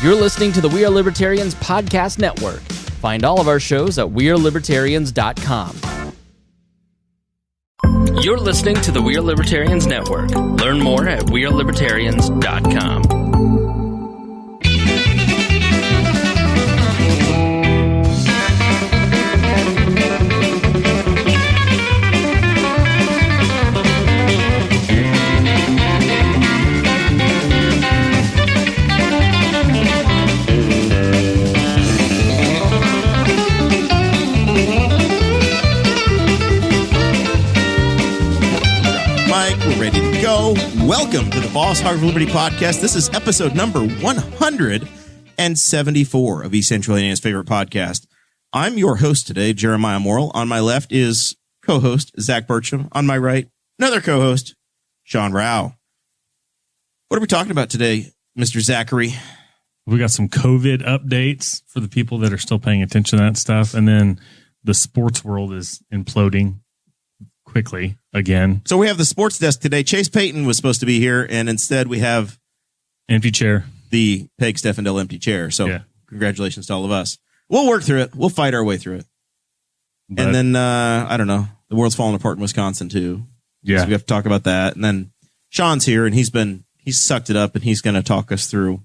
You're listening to the We Are Libertarians Podcast Network. Find all of our shows at wearelibertarians.com. You're listening to the We Are Libertarians Network. Learn more at wearelibertarians.com. Ready to go. Welcome to the Boss Hog of Liberty podcast. This is episode number 174 of East Central Indiana's favorite podcast. I'm your host today, Jeremiah Morrell. On my left is co-host Zach Burcham. On my right, another co-host, Sean Rao. What are we talking about today, Mr. Zachary? We got some COVID updates for the people that are still paying attention to that stuff. And then the sports world is imploding quickly again. So we have the sports desk today. Chase Payton was supposed to be here, and instead we have empty chair, the Peg Steffendale empty chair. So yeah. Congratulations to all of us. We'll work through it. We'll fight our way through it. But, and then, I don't know, the world's falling apart in Wisconsin too. Yeah. So we have to talk about that. And then Sean's here, and he's sucked it up, and he's going to talk us through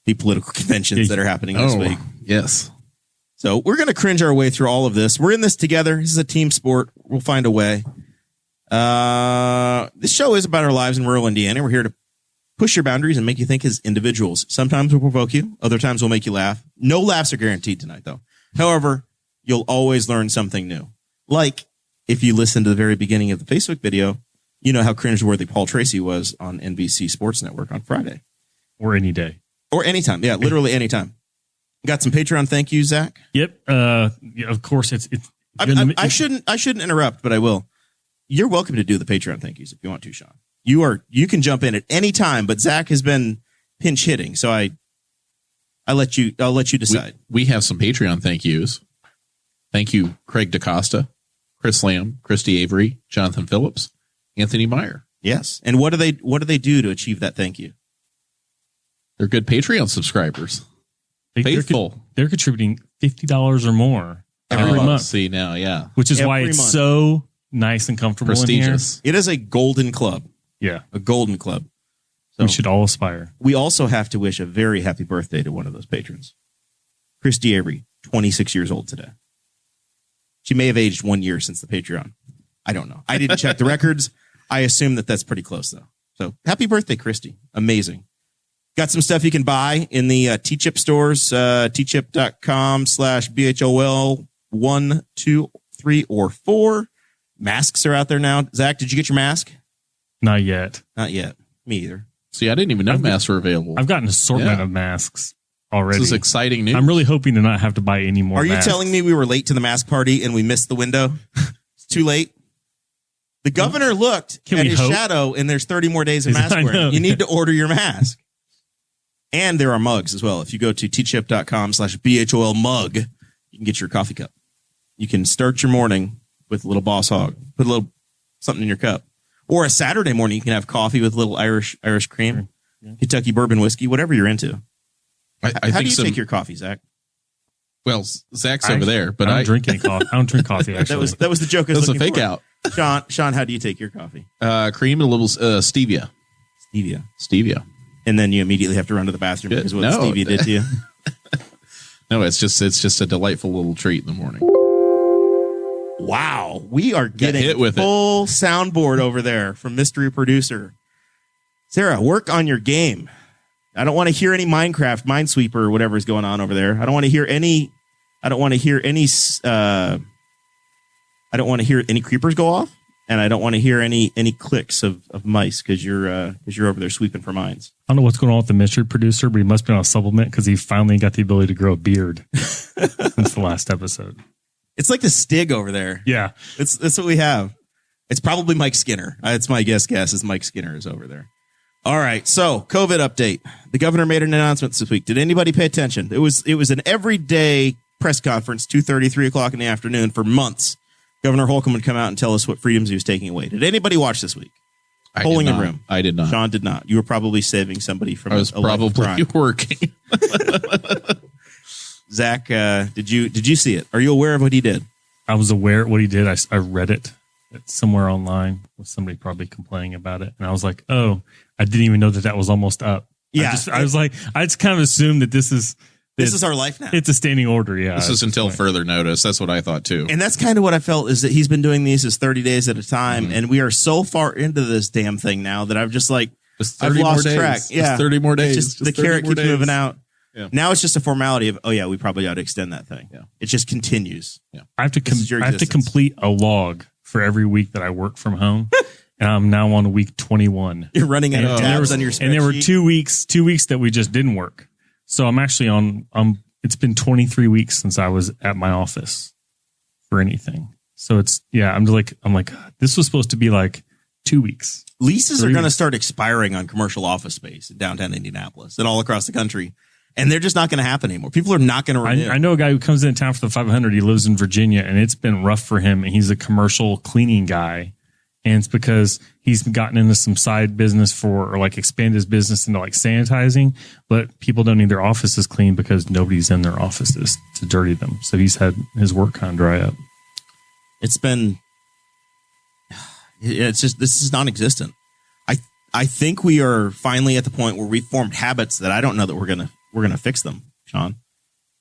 the political conventions that are happening this week. Yes. So we're going to cringe our way through all of this. We're in this together. This is a team sport. We'll find a way. This show is about our lives in rural Indiana. We're here to push your boundaries and make you think as individuals. Sometimes we'll provoke you. Other times we'll make you laugh. No laughs are guaranteed tonight, though. However, you'll always learn something new. Like if you listen to the very beginning of the Facebook video, you know how cringeworthy Paul Tracy was on NBC Sports Network on Friday. Or any day. Or anytime. Yeah, literally anytime. Got some Patreon thank yous, Zach? Yep. Yeah, of course. I shouldn't interrupt, but I will. You're welcome to do the Patreon thank yous if you want to, Sean. You can jump in at any time, but Zach has been pinch hitting, so I'll let you decide. We have some Patreon thank yous. Thank you, Craig DaCosta, Chris Lamb, Christy Avery, Jonathan Phillips, Anthony Meyer. Yes. And what do they do to achieve that thank you? They're good Patreon subscribers. Faithful. They're contributing $50 or more every month. See now, yeah. Which is why it's so nice and comfortable. Prestigious. In here. It is a golden club. Yeah. A golden club. So we should all aspire. We also have to wish a very happy birthday to one of those patrons. Christy Avery, 26 years old today. She may have aged 1 year since the Patreon. I don't know. I didn't check the records. I assume that's pretty close, though. So happy birthday, Christy. Amazing. Got some stuff you can buy in the T-Chip stores, tchip.com/BHOL 1, 2, 3, or 4. Masks are out there now. Zach, did you get your mask? Not yet. Not yet. Me either. See, I didn't even know masks were available. I've got an assortment of masks already. This is exciting news. I'm really hoping to not have to buy any more masks. Are you telling me we were late to the mask party and we missed the window? It's too late. The governor looked at his shadow, and there's 30 more days of mask wearing. You need to order your mask. And there are mugs as well. If you go to tchip.com/BHOL mug, you can get your coffee cup. You can start your morning with a little Boss Hog. Put a little something in your cup. Or a Saturday morning, you can have coffee with a little Irish cream, Kentucky bourbon whiskey, whatever you're into. How do you take your coffee, Zach? Well, Zach's over there, but I don't drink any coffee. I don't drink coffee, actually. that was the joke. That was a fake out. Sean, how do you take your coffee? Cream and a little stevia. Stevia. And then you immediately have to run to the bathroom because what stevia did to you. No, it's just a delightful little treat in the morning. Wow, we are getting a full soundboard over there from mystery producer Sarah. Work on your game. I don't want to hear any Minecraft, Minesweeper, or whatever is going on over there. I don't want to hear any creepers go off, and I don't want to hear any clicks of mice because you're over there sweeping for mines. I don't know what's going on with the mystery producer, but he must be on a supplement because he finally got the ability to grow a beard since the last episode. It's like the Stig over there. Yeah. That's what we have. It's probably Mike Skinner. It's my guess is Mike Skinner is over there. All right. So COVID update. The governor made an announcement this week. Did anybody pay attention? It was an everyday press conference, 2:30, 3 o'clock in the afternoon for months. Governor Holcomb would come out and tell us what freedoms he was taking away. Did anybody watch this week? Polling a room. I did not. Sean did not. You were probably saving somebody from. I was probably working. Zach, did you see it? Are you aware of what he did? I was aware of what he did. I read it somewhere online with somebody probably complaining about it, and I was like, "Oh, I didn't even know that was almost up." Yeah, I was like, I just kind of assumed that this is our life now. It's a standing order. Yeah, this is until further notice. That's what I thought too. And that's kind of what I felt is that he's been doing these as 30 days at a time, and we are so far into this damn thing now that I'm just like, I've lost track. Yeah, 30 more days. Just the carrot keeps moving out. Yeah. Now it's just a formality of, oh yeah, we probably ought to extend that thing. Yeah. It just continues. Yeah. I have to complete a log for every week that I work from home. And I'm now on week 21. You're running out of tabs on your spreadsheet. And there were 2 weeks that we just didn't work. So I'm actually it's been 23 weeks since I was at my office for anything. So I'm like, this was supposed to be like 2 weeks. Leases are going to start expiring on commercial office space in downtown Indianapolis and all across the country. And they're just not going to happen anymore. People are not going to renew. I know a guy who comes in town for the 500. He lives in Virginia, and it's been rough for him. And he's a commercial cleaning guy. And it's because he's gotten into some side business or expand his business into like sanitizing. But people don't need their offices clean because nobody's in their offices to dirty them. So he's had his work kind of dry up. This is non-existent. I think we are finally at the point where we formed habits that I don't know that we're gonna fix them, Sean.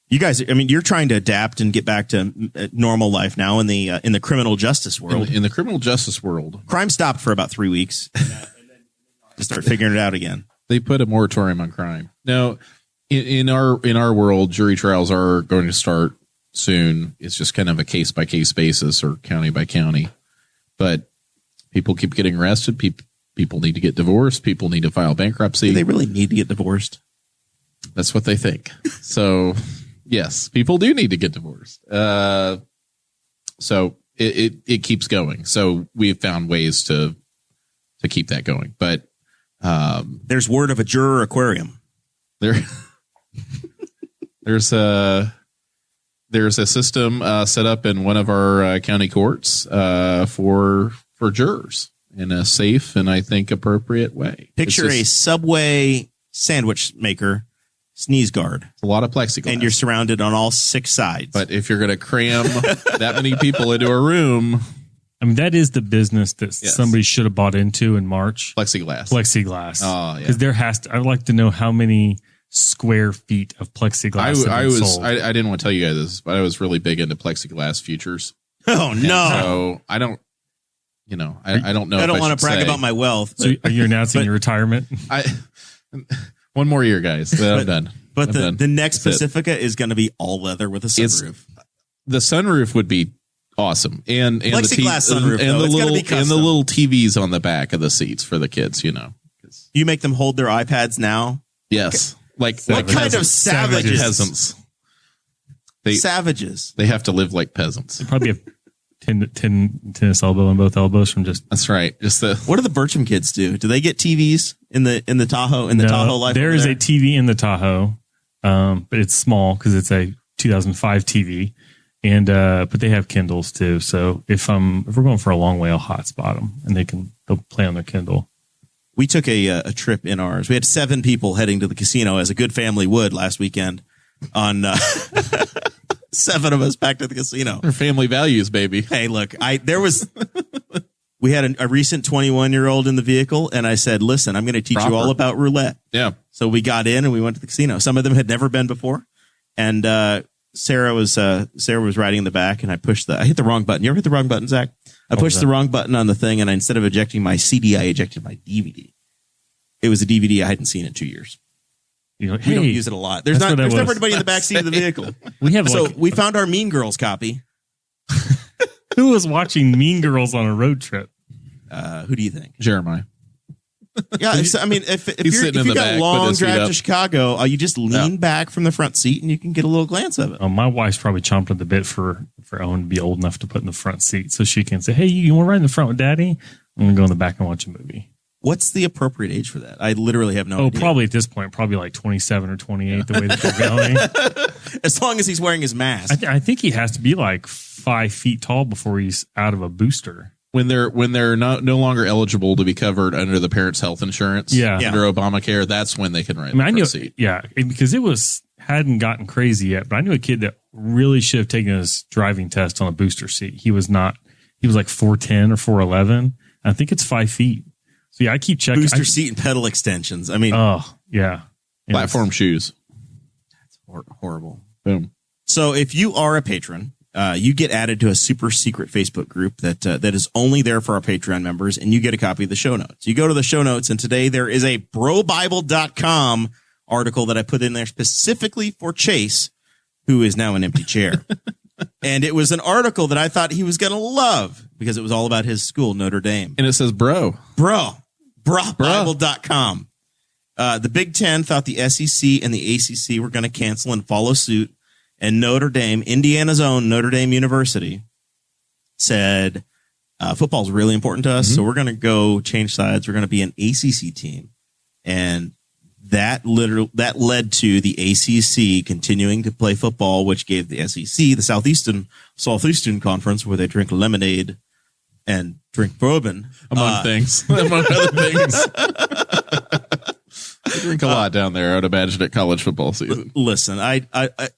You guys, I mean, you're trying to adapt and get back to normal life now in the criminal justice world. In the criminal justice world, crime stopped for about 3 weeks. And then to start figuring it out again. They put a moratorium on crime. Now, in our world, jury trials are going to start soon. It's just kind of a case by case basis or county by county. But people keep getting arrested. People need to get divorced. People need to file bankruptcy. Do they really need to get divorced? That's what they think. So, yes, people do need to get divorced. So it keeps going. So we've found ways to keep that going. But there's word of a juror aquarium. There's a system set up in one of our county courts for jurors in a safe and I think appropriate way. Picture a Subway sandwich maker sneeze guard. It's a lot of plexiglass. And you're surrounded on all 6 sides. But if you're going to cram that many people into a room. I mean, that is the business that somebody should have bought into in March. Plexiglass. Oh, yeah. Because I would like to know how many square feet of plexiglass sold. I didn't want to tell you guys this, but I was really big into plexiglass futures. Oh, no. So I don't. I don't know. I don't want to brag about my wealth. So are you announcing your retirement? One more year, guys. Then I'm done. But the next Pacifica is going to be all leather with a sunroof. The sunroof would be awesome, and plexiglass sunroof, and the little TVs on the back of the seats for the kids. You make them hold their iPads now. Yes, what kind of savages? Peasants. Savages. They have to live like peasants. They probably have tennis elbow on both elbows from just. That's right. What do the Burcham kids do? Do they get TVs in the Tahoe Tahoe life? There is a TV in the Tahoe, but it's small because it's a 2005 TV, and but they have Kindles too. So if we're going for a long way, I'll hotspot them, and they'll play on their Kindle. We took a trip in ours. We had 7 people heading to the casino, as a good family would, last weekend. On 7 of us back to the casino. They're family values, baby. Hey, look, we had a recent 21-year-old in the vehicle, and I said, listen, I'm going to teach you all about roulette. Yeah. So we got in and we went to the casino. Some of them had never been before. And Sarah was riding in the back, and I hit the wrong button. You ever hit the wrong button, Zach? I pushed the wrong button on the thing, and instead of ejecting my CD, I ejected my DVD. It was a DVD I hadn't seen in 2 years. We don't use it a lot. There's never anybody in the back seat of the vehicle. We found our Mean Girls copy. Who was watching Mean Girls on a road trip? Who do you think? Jeremiah. Yeah, I mean, if you got a long drive to Chicago, you just lean back from the front seat and you can get a little glance of it. My wife's probably chomping at the bit for Owen to be old enough to put in the front seat so she can say, "Hey, you want to ride in the front with Daddy? I'm going to go in the back and watch a movie." What's the appropriate age for that? I literally have no idea. Probably at this point, probably like 27 or 28, the way that they're going. As long as he's wearing his mask. I think he has to be like 5 feet tall before he's out of a booster. when they're no longer eligible to be covered under the parents' health insurance, under Obamacare, that's when they can rent. I knew, because it hadn't gotten crazy yet, but I knew a kid that really should have taken his driving test on a booster seat. He was like 4'10" or 4'11". I think it's 5 feet. So I keep checking booster seat and pedal extensions. I mean, platform shoes. That's horrible. Boom. So if you are a patron, you get added to a super secret Facebook group that is only there for our Patreon members, and you get a copy of the show notes. You go to the show notes, and today there is a brobible.com article that I put in there specifically for Chase, who is now an empty chair. And it was an article that I thought he was going to love because it was all about his school, Notre Dame. And it says brobible.com. The Big Ten thought the SEC and the ACC were going to cancel and follow suit. And Notre Dame, Indiana's own Notre Dame University, said football is really important to us, so we're going to go change sides. We're going to be an ACC team. And that led to the ACC continuing to play football, which gave the SEC, the Southeastern Conference, where they drink lemonade and drink bourbon. Among other things. They drink a lot down there, I would imagine, at college football season. Listen, I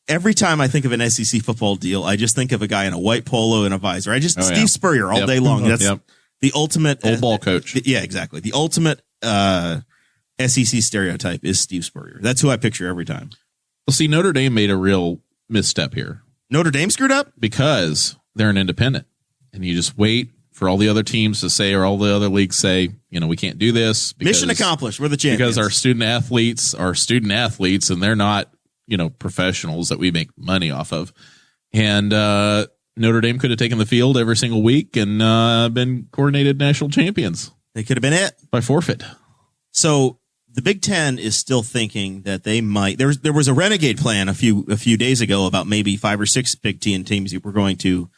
every time I think of an SEC football deal, I just think of a guy in a white polo and a visor. Steve Spurrier all day long. That's the ultimate old ball coach. Yeah, exactly. The ultimate SEC stereotype is Steve Spurrier. That's who I picture every time. Well, see, Notre Dame made a real misstep here. Notre Dame screwed up? Because they're an independent. And you just wait for all the other teams to say, or all the other leagues say, we can't do this. Mission accomplished. We're the champions. Because our student athletes are student athletes, and they're not, professionals that we make money off of. And Notre Dame could have taken the field every single week and been coordinated national champions. They could have been it. By forfeit. So the Big Ten is still thinking that they might. There was a renegade plan a few days ago about maybe 5 or 6 Big Ten teams who were going to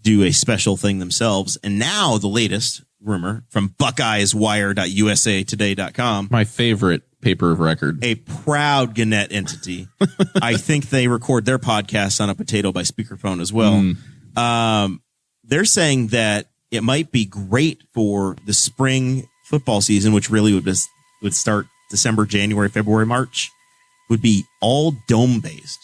do a special thing themselves. And now the latest rumor from BuckeyesWire.usatoday.com. My favorite paper of record. A proud Gannett entity. I think they record their podcasts on a potato by speakerphone as well. They're saying that it might be great for the spring football season, which really would start December, January, February, March, would be all dome based.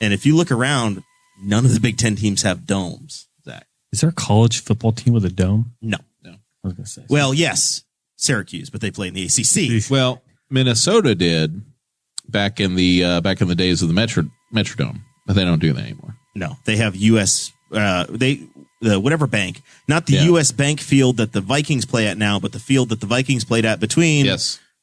And if you look around, none of the Big Ten teams have domes, Zach. Is there a college football team with a dome? No. I was going to say. Well, yes, Syracuse, but they play in the ACC. Well, Minnesota did back in the days of the Metrodome, but they don't do that anymore. No, they have U.S. Whatever bank, not the U.S. Bank field that the Vikings play at now, but the field that the Vikings played at between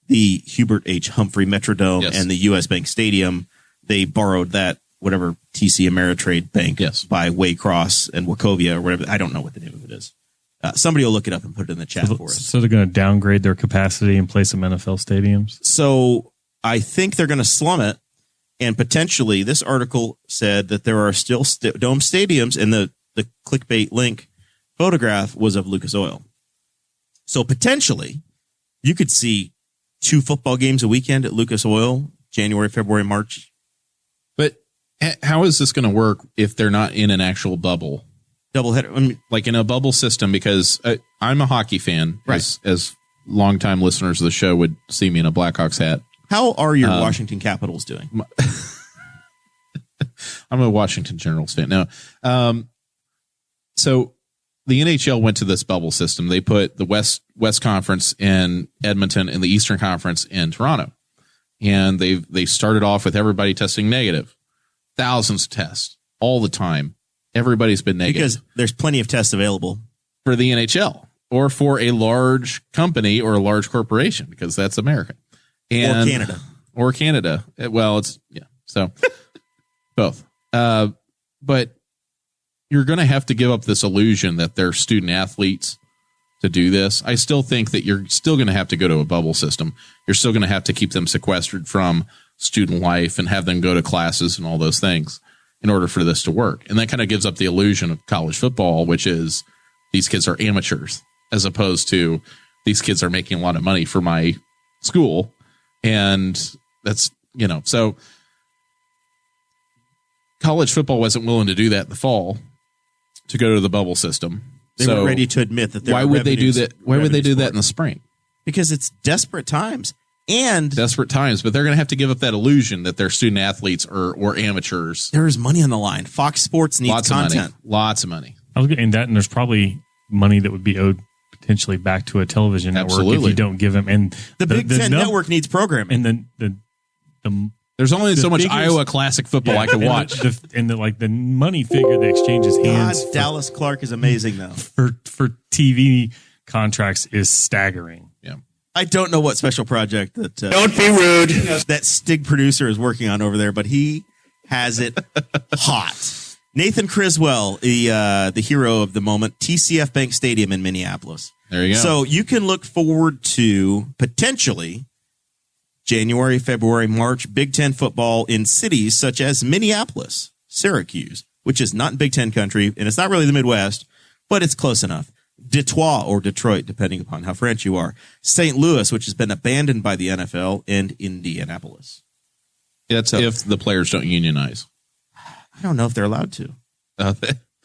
the Hubert H. Humphrey Metrodome and the U.S. Bank Stadium. They borrowed that, whatever TC Ameritrade Bank by Waycross and Wachovia or whatever. I don't know what the name of it is. Somebody will look it up and put it in the chat for us. So they're going to downgrade their capacity and play some NFL stadiums? So I think they're going to slum it. And potentially, this article said that there are still dome stadiums, and the clickbait link photograph was of Lucas Oil. So potentially, you could see 2 football games a weekend at Lucas Oil, January, February, March. But how is this going to work if they're not in an actual bubble? Doubleheader. I mean, like in a bubble system, because I'm a hockey fan, as longtime listeners of the show would see me in a Blackhawks hat. How are your Washington Capitals doing? I'm a Washington Generals fan. Now, so the NHL went to this bubble system. They put the West Conference in Edmonton and the Eastern Conference in Toronto. And they started off with everybody testing negative. Thousands of tests all the time. Everybody's been negative. Because there's plenty of tests available. For the NHL or for a large company or a large corporation, because that's America. Or Canada. Well, so both. But you're going to have to give up this illusion that they're student athletes to do this. I still think that you're still going to have to go to a bubble system. You're still going to have to keep them sequestered from student life and have them go to classes and all those things in order for this to work. And that kind of gives up the illusion of college football, which is these kids are amateurs, as opposed to these kids are making a lot of money for my school. And that's, so college football wasn't willing to do that in the fall, to go to the bubble system. They were ready to admit that. Why would they do that? Why would they do that in the spring? Because it's desperate times. And desperate times, but they're going to have to give up that illusion that they're student athletes or amateurs. There is money on the line. Fox Sports needs content. Lots of money. I was getting that, and there's probably money that would be owed potentially back to a television network if you don't give them. And the Big Ten network needs programming. And then there's only so much Iowa Classic football I can watch. The money figure that exchanges hands. Dallas Clark is amazing though. For TV contracts is staggering. Yeah. I don't know what special project that don't be rude. That Stig producer is working on over there, but he has it hot. Nathan Criswell, the hero of the moment, TCF Bank Stadium in Minneapolis. There you go. So you can look forward to potentially January, February, March, Big Ten football in cities such as Minneapolis, Syracuse, which is not in Big Ten country, and it's not really the Midwest, but it's close enough. Detroit or Detroit, depending upon how French you are. St. Louis, which has been abandoned by the NFL, and Indianapolis. That's if the players don't unionize. I don't know if they're allowed to. I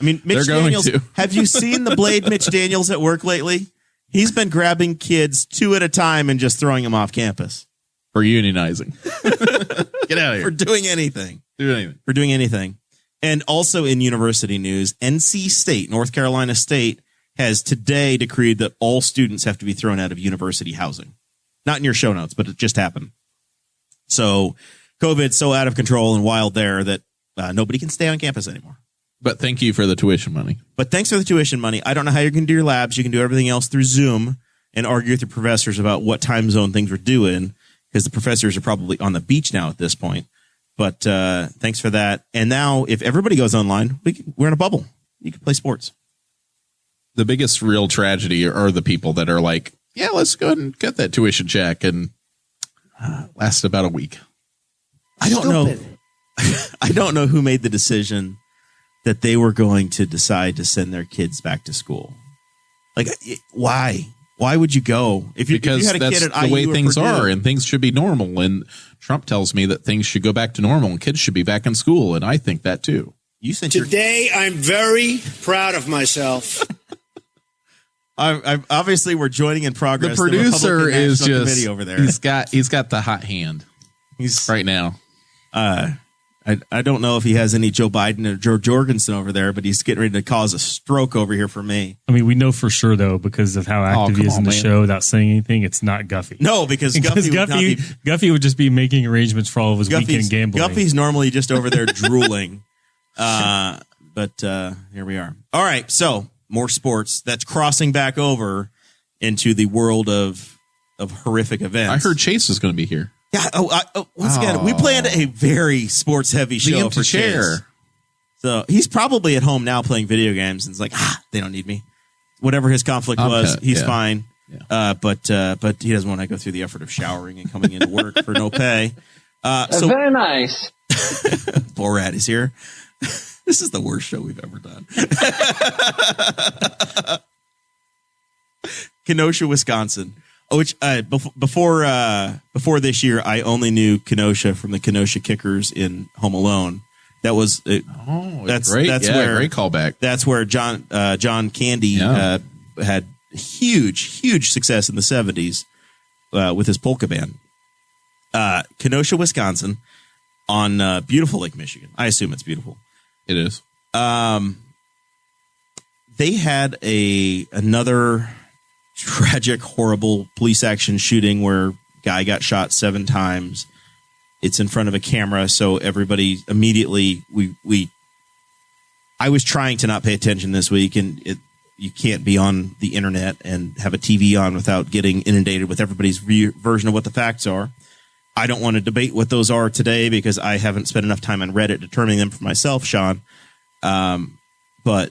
mean, Mitch Daniels, have you seen the Blade Mitch Daniels at work lately? He's been grabbing kids 2 at a time and just throwing them off campus. For unionizing. Get out of here. For doing anything. For doing anything. And also in university news, NC State, North Carolina State, has today decreed that all students have to be thrown out of university housing. Not in your show notes, but it just happened. So COVID's so out of control and wild there that nobody can stay on campus anymore. But thank you for the tuition money. But thanks for the tuition money. I don't know how you're going to do your labs. You can do everything else through Zoom and argue with your professors about what time zone things are doing, because the professors are probably on the beach now at this point. But thanks for that. And now if everybody goes online, we're in a bubble. You can play sports. The biggest real tragedy are the people that are like, yeah, let's go ahead and get that tuition check, and last about a week. I don't know. I don't know who made the decision that they were going to decide to send their kids back to school. Like, why? Why would you go? If you had a that's kid at the way IU things Purdue, are, and things should be normal. And Trump tells me that things should go back to normal, and kids should be back in school, and I think that too. You sent Today, I'm very proud of myself. Obviously, we're joining in progress. The producer is just over there. He's got the hot hand. He's right now. I don't know if he has any Joe Biden or Joe Jorgensen over there, but he's getting ready to cause a stroke over here for me. I mean, we know for sure though, because of how active he is in the show without saying anything. It's not Guffey. No, because Guffey would just be making arrangements for all of his weekend gambling. Guffey's normally just over there drooling. But here we are. All right, so more sports. That's crossing back over into the world of horrific events. I heard Chase is going to be here. Yeah. Once again, we planned a very sports heavy show for Chase. So he's probably at home now playing video games, and it's like, they don't need me. Whatever his conflict was, he's fine. Yeah. But he doesn't want to go through the effort of showering and coming into work for no pay. So very nice. Borat is here. This is the worst show we've ever done. Kenosha, Wisconsin. Which before this year, I only knew Kenosha from the Kenosha Kickers in Home Alone. That was that's great. That's great callback. That's where John Candy had huge success in the 70s with his polka band. Kenosha, Wisconsin, on beautiful Lake Michigan. I assume it's beautiful. It is. They had another tragic, horrible police action shooting where guy got shot 7 times. It's in front of a camera, so everybody immediately I was trying to not pay attention this week, and you can't be on the internet and have a TV on without getting inundated with everybody's version of what the facts are. I don't want to debate what those are today because I haven't spent enough time on Reddit determining them for myself, Sean. But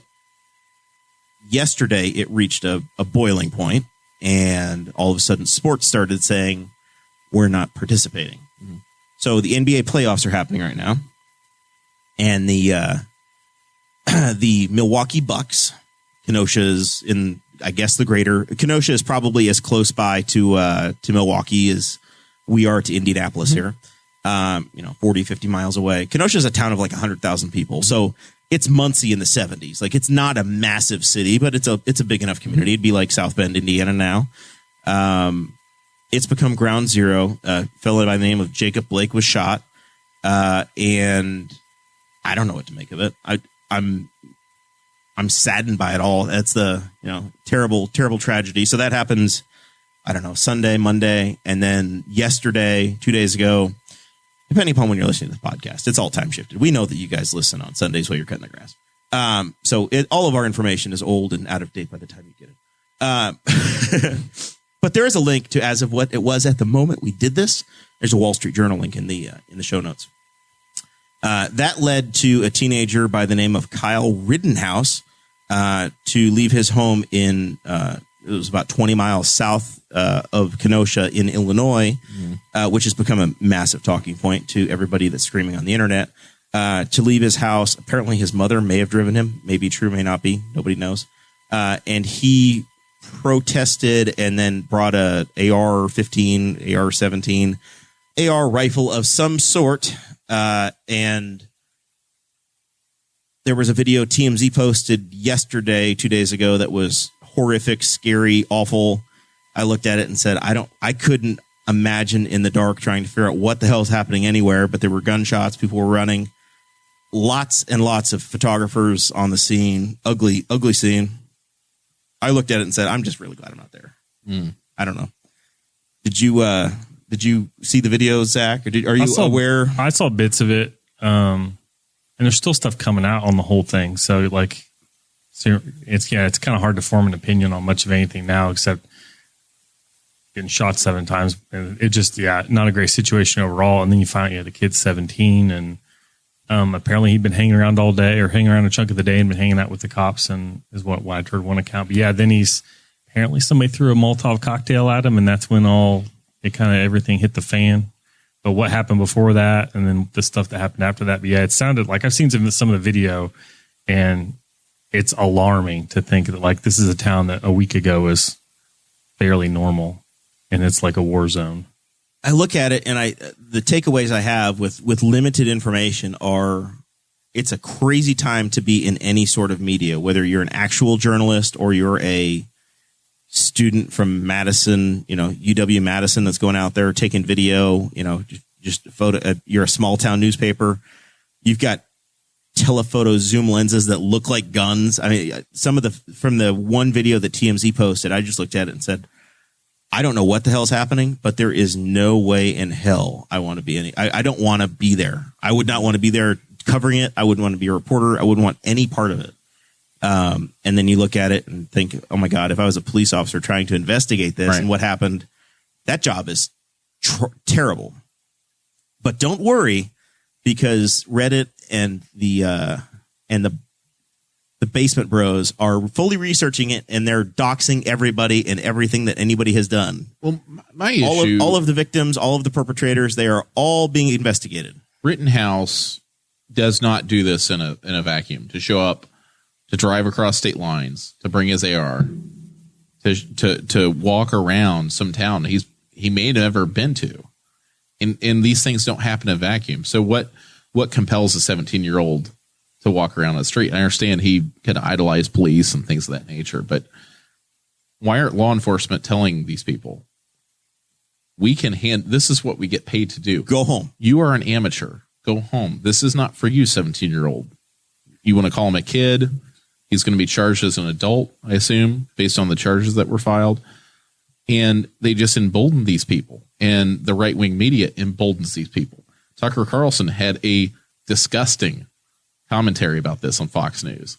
yesterday it reached a boiling point, and all of a sudden sports started saying we're not participating. Mm-hmm. So the NBA playoffs are happening right now, and the Milwaukee Bucks, Kenosha's in, I guess, the greater Kenosha is probably as close by to Milwaukee as we are to Indianapolis here. 40, 50 miles away. Kenosha is a town of like 100,000 people. So it's Muncie in the 70s. Like, it's not a massive city, but it's a big enough community. It'd be like South Bend, Indiana now. It's become ground zero. A fellow by the name of Jacob Blake was shot. And I don't know what to make of it. I'm saddened by it all. That's the, terrible, terrible tragedy. So that happens, I don't know, Sunday, Monday, and then yesterday, 2 days ago, depending upon when you're listening to the podcast, it's all time shifted. We know that you guys listen on Sundays while you're cutting the grass. So all of our information is old and out of date by the time you get it. But there is a link to as of what it was at the moment we did this. There's a Wall Street Journal link in the show notes. That led to a teenager by the name of Kyle Rittenhouse to leave his home in it was about 20 miles south of Kenosha in Illinois, which has become a massive talking point to everybody that's screaming on the internet. To leave his house. Apparently his mother may have driven him. May be true, may not be. Nobody knows. And he protested and then brought a AR-15, AR-17, AR rifle of some sort. And there was a video TMZ posted yesterday, 2 days ago, that was horrific, scary, awful. I looked at it and said, I couldn't imagine in the dark trying to figure out what the hell is happening anywhere, but there were gunshots, people were running, lots and lots of photographers on the scene, ugly scene. I looked at it and said, I'm just really glad I'm not there. I don't know. Did you see the video, Zach? Or are you aware? I saw bits of it. And there's still stuff coming out on the whole thing. So it's kind of hard to form an opinion on much of anything now, except getting shot 7 times. And it just, not a great situation overall. And then you find the kid's 17 and apparently he'd been hanging around all day or hanging around a chunk of the day and been hanging out with the cops, and is what I've heard one account. But then apparently somebody threw a Molotov cocktail at him, and that's when everything hit the fan. But what happened before that, and then the stuff that happened after that. But it sounded like I've seen some of the video, and it's alarming to think that this is a town that a week ago was fairly normal, and it's like a war zone. I look at it, and the takeaways I have with limited information are, it's a crazy time to be in any sort of media, whether you're an actual journalist or you're a student from Madison, UW Madison that's going out there taking video, just photo. You're a small town newspaper. You've got telephoto zoom lenses that look like guns. I mean, from the one video that TMZ posted, I just looked at it and said, I don't know what the hell's happening, but there is no way in hell I want to be I don't want to be there. I would not want to be there covering it. I wouldn't want to be a reporter. I wouldn't want any part of it. And then you look at it and think, oh my God, if I was a police officer trying to investigate this and what happened, that job is terrible. But don't worry, because Reddit and the Basement Bros are fully researching it, and they're doxing everybody and everything that anybody has done. Well, my issue, all of the victims, all of the perpetrators, they are all being investigated. Rittenhouse does not do this in a vacuum. To show up, to drive across state lines, to bring his AR, to walk around some town he may have never been to, and these things don't happen in a vacuum. So what compels a 17-year-old to walk around the street? And I understand he could idolize police and things of that nature, but why aren't law enforcement telling these people, this is what we get paid to do? Go home. You are an amateur. Go home. This is not for you, 17-year-old. You want to call him a kid? He's going to be charged as an adult, I assume, based on the charges that were filed. And they just embolden these people, and the right-wing media emboldens these people. Tucker Carlson had a disgusting commentary about this on Fox News,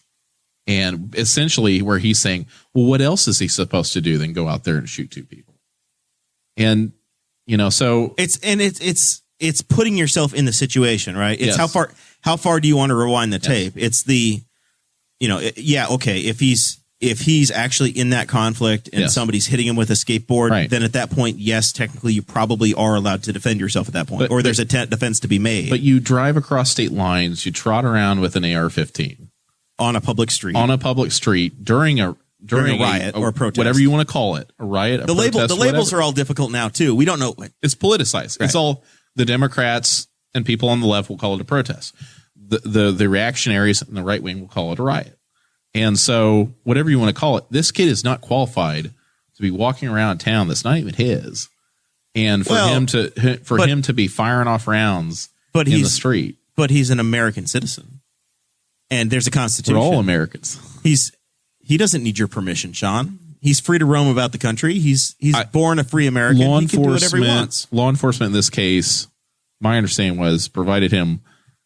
and essentially where he's saying, well, what else is he supposed to do than go out there and shoot 2 people? And so it's putting yourself in the situation, right? It's how far do you want to rewind the tape? It's okay, if he's actually in that conflict and somebody's hitting him with a skateboard, then at that point, yes, technically you probably are allowed to defend yourself at that point, or there's a defense to be made. But you drive across state lines, you trot around with an AR-15 on a public street, during a riot or a protest, whatever you want to call it, a riot. The labels are all difficult now too. We don't know. It's politicized. Right. It's all the Democrats and people on the left will call it a protest. the reactionaries and the right wing will call it a riot. And so whatever you want to call it, this kid is not qualified to be walking around town that's not even his. And for him to be firing off rounds in the street. But he's an American citizen. And there's a constitution. We're all Americans. He doesn't need your permission, Sean. He's free to roam about the country. He's born a free American. He can do whatever he wants. Law enforcement in this case, my understanding was provided him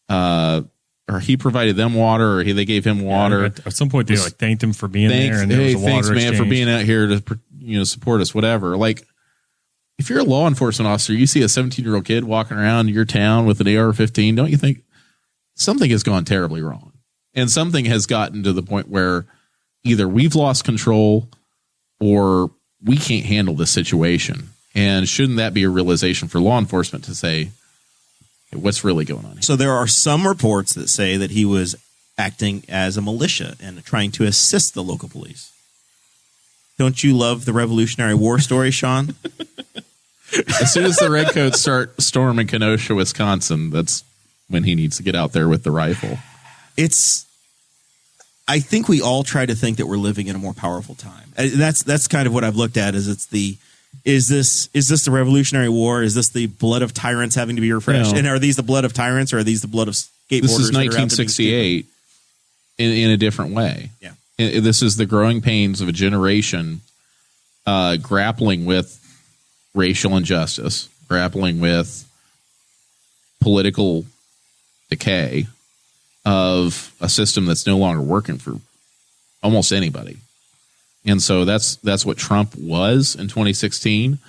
or he provided them water, or they gave him water. At some point, they thanked him for being there, and there was a water thanks, man, exchange. for being out here to support us, whatever. Like, if you're a law enforcement officer, you see a 17-year-old kid walking around your town with an AR-15, don't you think something has gone terribly wrong? And something has gotten to the point where either we've lost control or we can't handle this situation. And shouldn't that be a realization for law enforcement to say, what's really going on here? So there are some reports that say that he was acting as a militia and trying to assist the local police. Don't you love the Revolutionary War story, Sean? As soon as the redcoats start storming Kenosha, Wisconsin, that's when he needs to get out there with the rifle. I think we all try to think that we're living in a more powerful time. That's kind of what I've looked at. Is this the Revolutionary War? Is this the blood of tyrants having to be refreshed? No. And are these the blood of tyrants, or are these the blood of skateboarders? This is 1968 in a different way. Yeah, this is the growing pains of a generation grappling with racial injustice, grappling with political decay of a system that's no longer working for almost anybody. And so that's what Trump was in 2016,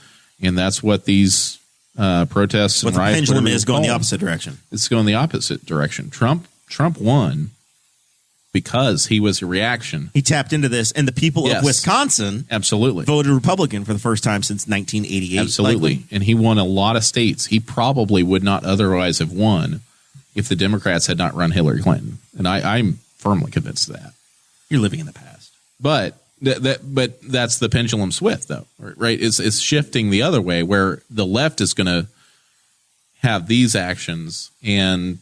and that's what these protests and riots. The pendulum is going the opposite direction. It's going the opposite direction. Trump won because he was a reaction. He tapped into this, and the people of Wisconsin absolutely voted Republican for the first time since 1988. Absolutely, and he won a lot of states he probably would not otherwise have won if the Democrats had not run Hillary Clinton. And I'm firmly convinced of that. You're living in the past, but. But that's the pendulum swift, though, right? It's shifting the other way, where the left is going to have these actions, and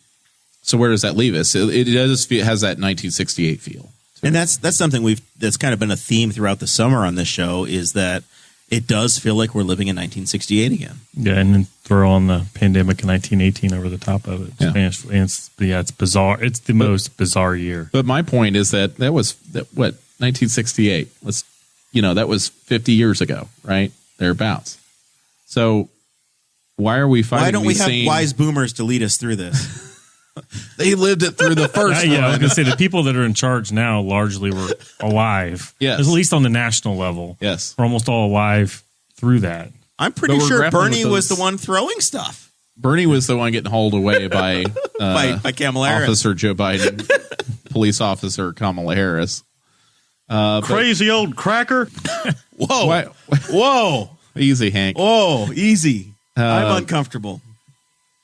so where does that leave us? It has that 1968 feel, and that's something that's kind of been a theme throughout the summer on this show, is that it does feel like we're living in 1968 again. Yeah, and then throw on the pandemic in 1918 over the top of it. It's bizarre. It's the most bizarre year. But my point is that was 1968. That was 50 years ago, right? Thereabouts. So why are we fighting? Why don't we have wise boomers to lead us through this? They lived it through the first one. Yeah, I was going to say the people that are in charge now largely were alive. Yes. At least on the national level. Yes. We're almost all alive through that. I'm pretty sure Bernie was the one throwing stuff. Bernie was the one getting hauled away by Kamala Harris. Officer Joe Biden, police officer Kamala Harris. Crazy old cracker. Whoa. Whoa. Easy, Hank. Whoa, easy. I'm uncomfortable.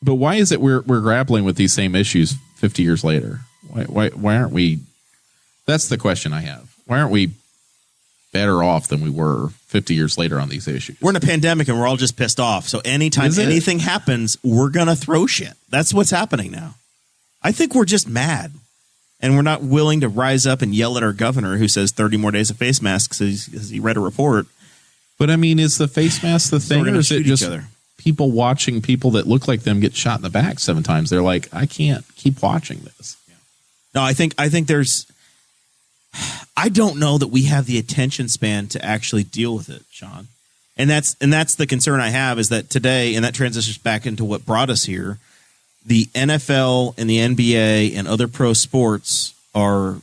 But why is it we're grappling with these same issues 50 years later? Why aren't we? That's the question I have. Why aren't we better off than we were 50 years later on these issues? We're in a pandemic and we're all just pissed off. So anytime anything happens, we're going to throw shit. That's what's happening now. I think we're just mad. And we're not willing to rise up and yell at our governor who says 30 more days of face masks because he read a report. But I mean, is the face mask the thing, or is it just other? People watching people that look like them get shot in the back 7 times? They're like, I can't keep watching this. Yeah. No, I think there's. I don't know that we have the attention span to actually deal with it, Sean. And that's the concern I have, is that today, and that transitions back into what brought us here. The NFL and the NBA and other pro sports are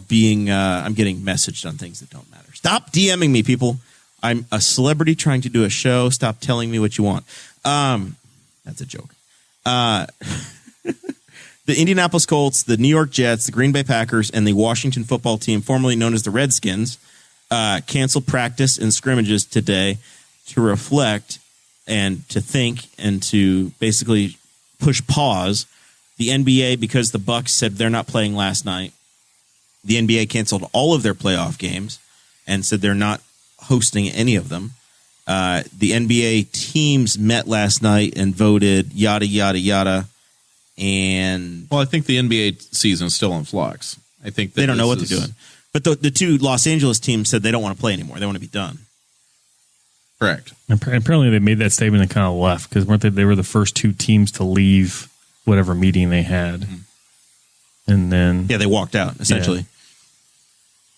being. I'm getting messaged on things that don't matter. Stop DMing me, people. I'm a celebrity trying to do a show. Stop telling me what you want. That's a joke. The Indianapolis Colts, the New York Jets, the Green Bay Packers, and the Washington football team, formerly known as the Redskins, canceled practice and scrimmages today to reflect and to think and to basically push pause. The NBA, because the Bucks said they're not playing last night, the NBA canceled all of their playoff games and said they're not hosting any of them. The NBA teams met last night and voted yada, yada, yada. And I think the NBA season is still in flux. I think that they don't know what they're doing. But the two Los Angeles teams said they don't want to play anymore. They want to be done. Correct. Apparently, they made that statement and kind of left because weren't they were the first two teams to leave whatever meeting they had, and then they walked out essentially. Yeah.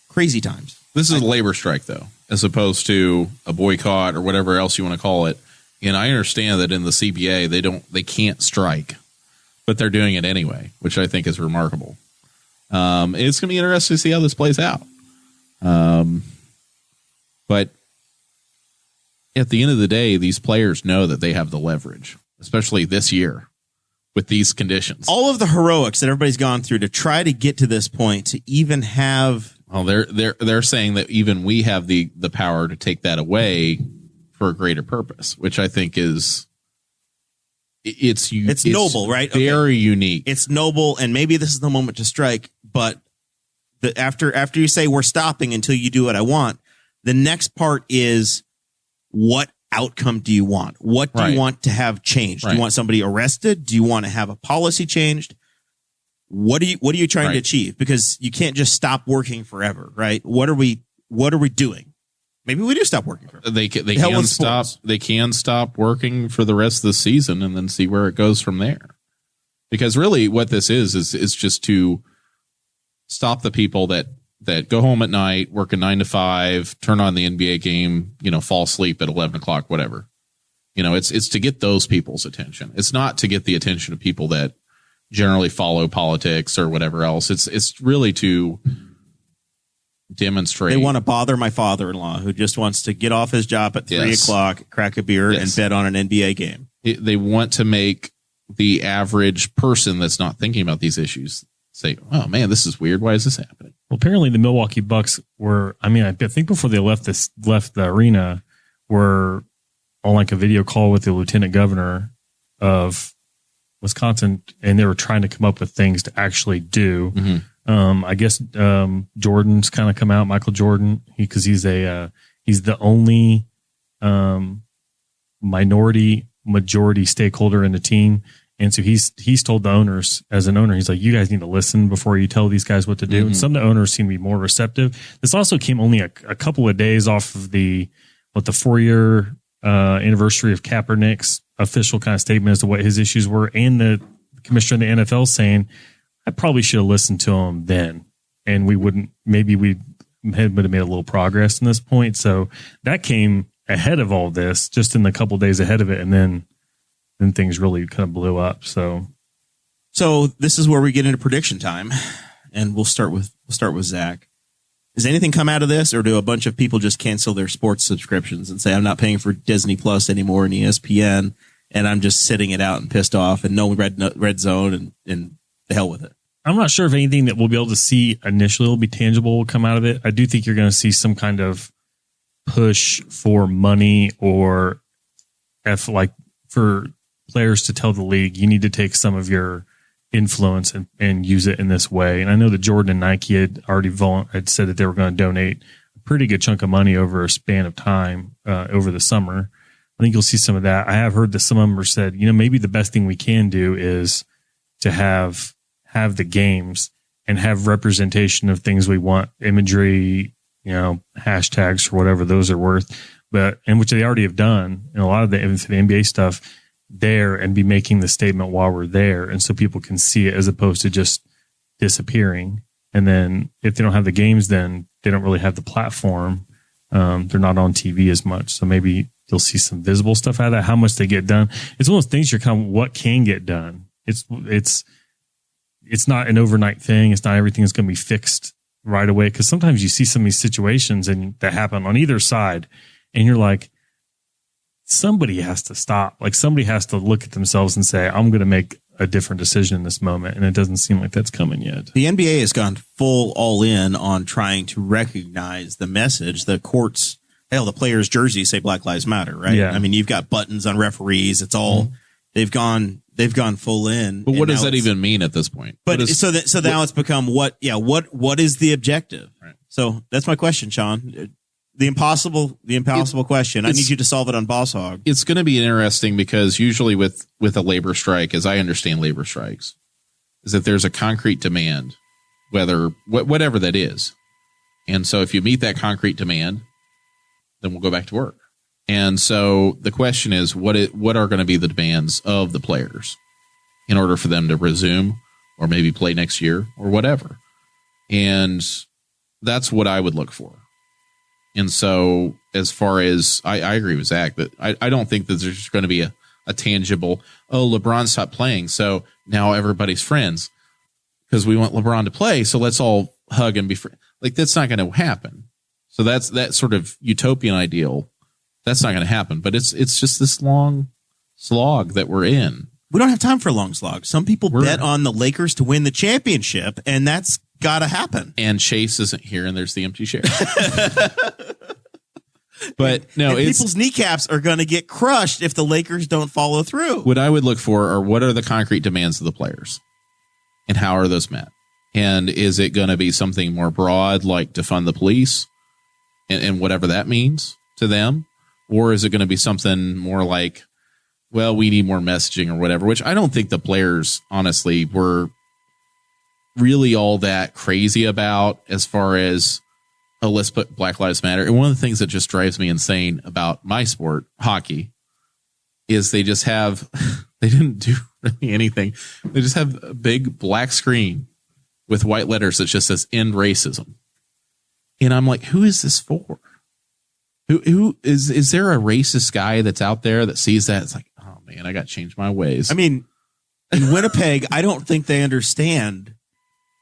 Crazy times. This is a labor strike, though, as opposed to a boycott or whatever else you want to call it. And I understand that in the CBA they can't strike, but they're doing it anyway, which I think is remarkable. It's going to be interesting to see how this plays out. But at the end of the day, these players know that they have the leverage, especially this year with these conditions. All of the heroics that everybody's gone through to try to get to this point, to even have. Well, they're saying that even we have the power to take that away for a greater purpose, which I think is it's noble, right? Very unique. It's noble, and maybe this is the moment to strike. But after you say we're stopping until you do what I want, the next part is what outcome do you want? What do you want to have changed? Do you want somebody arrested? Do you want to have a policy changed? What are you trying to achieve? Because you can't just stop working forever, right? What are we doing? Maybe we do stop working forever. They can stop working for the rest of the season and then see where it goes from there. Because really what this is just to stop the people that go home at night, work a 9 to 5, turn on the NBA game, fall asleep at 11 o'clock, whatever. It's to get those people's attention. It's not to get the attention of people that generally follow politics or whatever else. It's really to demonstrate. They want to bother my father-in-law who just wants to get off his job at 3 o'clock, crack a beer, and bet on an NBA game. They want to make the average person that's not thinking about these issues say, oh man, this is weird. Why is this happening? Well, apparently the Milwaukee Bucks were, I think before they left the arena, were on like a video call with the lieutenant governor of Wisconsin, and they were trying to come up with things to actually do. I guess Jordan's kind of come out, Michael Jordan, because he's the only majority stakeholder in the team. And so he's told the owners, as an owner, he's like, you guys need to listen before you tell these guys what to do. And some of the owners seem to be more receptive. This also came only a couple of days off of the 4-year anniversary of Kaepernick's official kind of statement as to what his issues were, and the commissioner of the NFL saying, I probably should have listened to him then, and we would have made a little progress in this point. So that came ahead of all this, just in the couple of days ahead of it, and then things really kind of blew up. So this is where we get into prediction time, and we'll start with Zach. Does anything come out of this, or do a bunch of people just cancel their sports subscriptions and say, I'm not paying for Disney Plus anymore and ESPN, and I'm just sitting it out and pissed off and no red zone and the hell with it? I'm not sure if anything that we'll be able to see initially will be tangible will come out of it. I do think you're going to see some kind of push for money, or for players to tell the league, you need to take some of your influence and use it in this way. And I know that Jordan and Nike had already had said that they were going to donate a pretty good chunk of money over a span of time over the summer. I think you'll see some of that. I have heard that some of them are said, maybe the best thing we can do is to have the games and have representation of things we want, imagery, hashtags for whatever those are worth, and which they already have done. And a lot of the NBA stuff there, and be making the statement while we're there, and so people can see it as opposed to just disappearing. And then if they don't have the games, then they don't really have the platform. They're not on TV as much, so maybe you'll see some visible stuff out of that. How much they get done, it's one of those things you're kind of what can get done. It's not an overnight thing. It's not everything is going to be fixed right away, because sometimes you see some of these situations and that happen on either side, and you're like, somebody has to stop. Like, somebody has to look at themselves and say, I'm going to make a different decision in this moment. And it doesn't seem like that's coming yet. The NBA has gone full all in on trying to recognize the message. The courts, the players' jerseys say Black Lives Matter, right? Yeah. I mean, you've got buttons on referees. It's all, they've gone full in. But what does that even mean at this point? But now it's become what is the objective? Right. So that's my question, Sean. the impossible question. I need you to solve it on Boss Hog. It's going to be interesting because usually with a labor strike, as I understand labor strikes, is that there's a concrete demand, whatever that is. And so if you meet that concrete demand, then we'll go back to work. And so the question is, what are going to be the demands of the players in order for them to resume or maybe play next year or whatever? And that's what I would look for. And so as far as I agree with Zach that I don't think that there's going to be a tangible, LeBron stopped playing, so now everybody's friends because we want LeBron to play, so let's all hug and be friends. Like, that's not going to happen. So that's that sort of utopian ideal. That's not going to happen. But it's just this long slog that we're in. We don't have time for a long slog. Some people bet on the Lakers to win the championship, and that's got to happen. And Chase isn't here, and there's the empty chair. But no, people's kneecaps are going to get crushed if the Lakers don't follow through. What I would look for are what are the concrete demands of the players, and how are those met? And is it going to be something more broad, like defund the police, and whatever that means to them, or is it going to be something more like, well, we need more messaging or whatever? Which I don't think the players, honestly, were really all that crazy about as far as, oh, let's put Black Lives Matter. And one of the things that just drives me insane about my sport, hockey, is they just have, they didn't do really anything. They just have a big black screen with white letters that just says end racism. And I'm like, who is this for? Who is there a racist guy that's out there that sees that? It's like, oh man, I got to change my ways. I mean, in Winnipeg, I don't think they understand.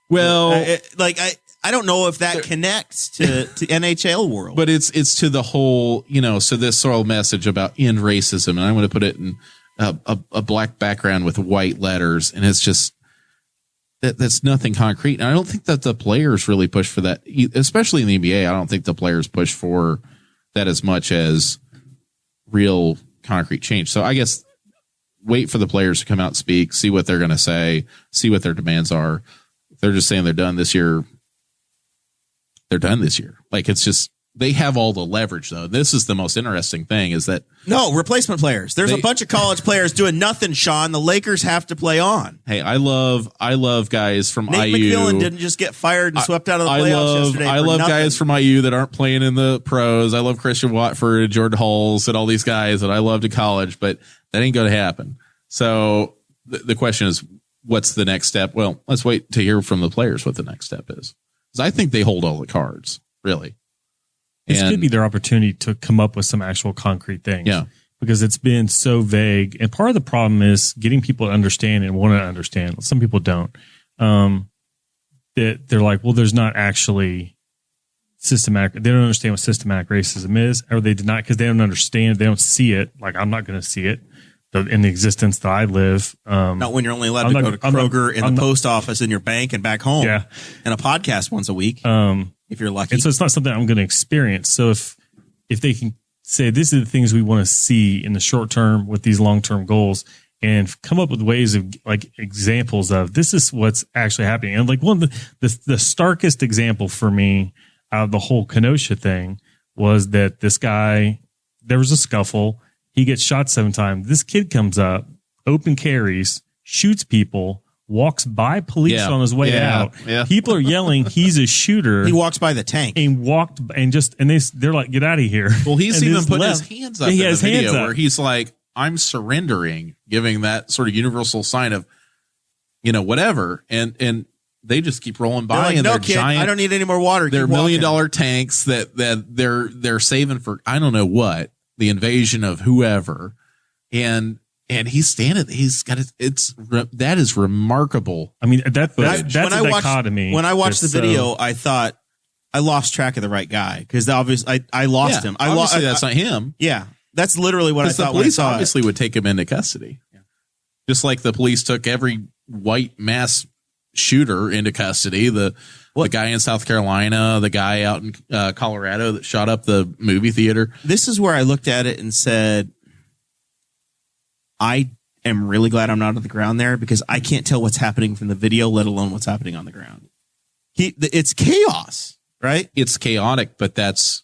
Well, I don't know if that connects to NHL world, but it's to the whole, so this sort of message about end racism, and I'm going to put it in a black background with white letters, and it's just that's nothing concrete. And I don't think that the players really push for that, especially in the NBA. I don't think the players push for that as much as real concrete change. So I guess wait for the players to come out and speak, see what they're going to say, see what their demands are. If they're just saying they're done this year, they're done this year. Like, it's just, they have all the leverage, though. This is the most interesting thing is that. No, replacement players. There's a bunch of college players doing nothing, Sean. The Lakers have to play on. Hey, I love guys from Nate IU. McMillan didn't just get fired and swept out of the playoffs yesterday. I love guys from IU that aren't playing in the pros. I love Christian Watford, Jordan Hulse, and all these guys that I loved in college, but that ain't going to happen. So the question is, what's the next step? Well, let's wait to hear from the players what the next step is. Because I think they hold all the cards, really. This could be their opportunity to come up with some actual concrete things. Yeah. Because it's been so vague. And part of the problem is getting people to understand and want to understand. Some people don't. That they're like, well, there's not actually systematic. They don't understand what systematic racism is, or they did not, because they don't understand. They don't see it. Like, I'm not going to see it in the existence that I live. Not when you're only allowed to go to Kroger, in the post office, in your bank, and back home. Yeah. And a podcast once a week. If you're lucky. And so it's not something I'm going to experience. So if they can say, this are the things we want to see in the short term with these long-term goals, and come up with ways of, like, examples of this is what's actually happening. And like one of the starkest example for me out of the whole Kenosha thing was that this guy, there was a scuffle. He gets shot 7 times. This kid comes up, open carries, shoots people, walks by police on his way out. Yeah. People are yelling, he's a shooter. He walks by the tank. And they're like, get out of here. Well, he's even put his hands up in the video hands up. Where he's like, I'm surrendering, giving that sort of universal sign of, whatever. And they just keep rolling by. Like, and no, they're kid, giant. I don't need any more water. They're $1 million tanks that they're saving for, I don't know what, the invasion of whoever. And he's standing. He's got it. That is remarkable. I mean, that's a dichotomy. When I watched the video, I thought I lost track of the right guy because obviously I lost him. Obviously, that's not him. Yeah, that's literally what I thought. The police obviously would take him into custody, just like the police took every white mass shooter into custody. The guy in South Carolina, the guy out in Colorado that shot up the movie theater. This is where I looked at it and said, I am really glad I'm not on the ground there because I can't tell what's happening from the video, let alone what's happening on the ground. It's chaos, right? It's chaotic, but that's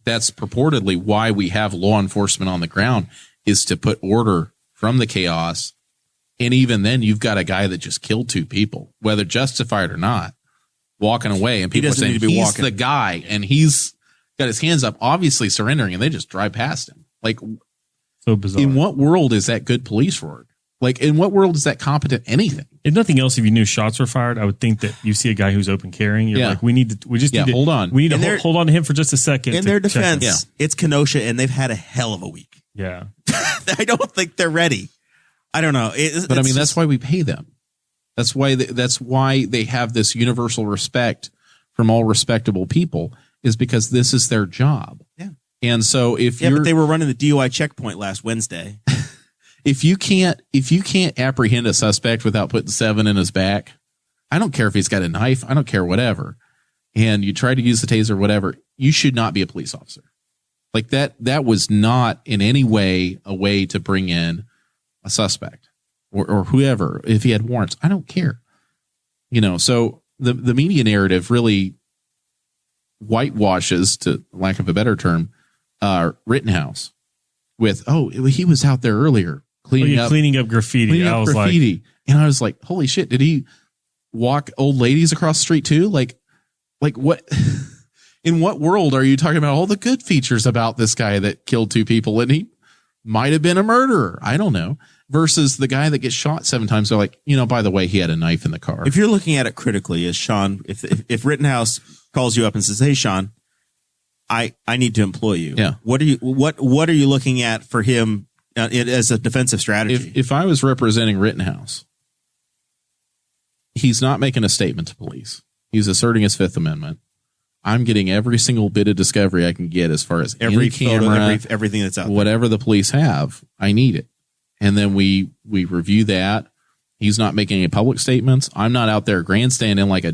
That's purportedly why we have law enforcement on the ground, is to put order from the chaos. And even then, you've got a guy that just killed 2 people, whether justified or not, walking away. And people are saying he's the guy, and he's got his hands up, obviously surrendering, and they just drive past him. Like, so bizarre. In what world is that good police work? Like, in what world is that competent anything? If nothing else, if you knew shots were fired, I would think that you see a guy who's open carrying. You're like, we just need to hold on. We need to hold on to him for just a second. In their defense, it's Kenosha, and they've had a hell of a week. Yeah. I don't think they're ready. I don't know. But I mean, that's why we pay them. That's why they have this universal respect from all respectable people, is because this is their job. Yeah. And so but they were running the DUI checkpoint last Wednesday. If you can't apprehend a suspect without putting 7 in his back, I don't care if he's got a knife, I don't care, whatever, and you try to use the taser, whatever, you should not be a police officer. Like that was not in any way a way to bring in a suspect or whoever, if he had warrants. I don't care. So the media narrative really whitewashes, to lack of a better term, Rittenhouse with, he was out there earlier cleaning up graffiti. And I was like, holy shit, did he walk old ladies across the street too? Like what? In what world are you talking about all the good features about this guy that killed 2 people and he might have been a murderer? I don't know. Versus the guy that gets shot 7 times. They're like, by the way, he had a knife in the car. If you're looking at it critically, as Sean, if Rittenhouse calls you up and says, hey, Sean, I need to employ you. Yeah. What are you looking at for him as a defensive strategy? If I was representing Rittenhouse, he's not making a statement to police. He's asserting his Fifth Amendment. I'm getting every single bit of discovery I can get as far as every camera, photo, everything that's out there. Whatever the police have, I need it. And then we review that. He's not making any public statements. I'm not out there grandstanding like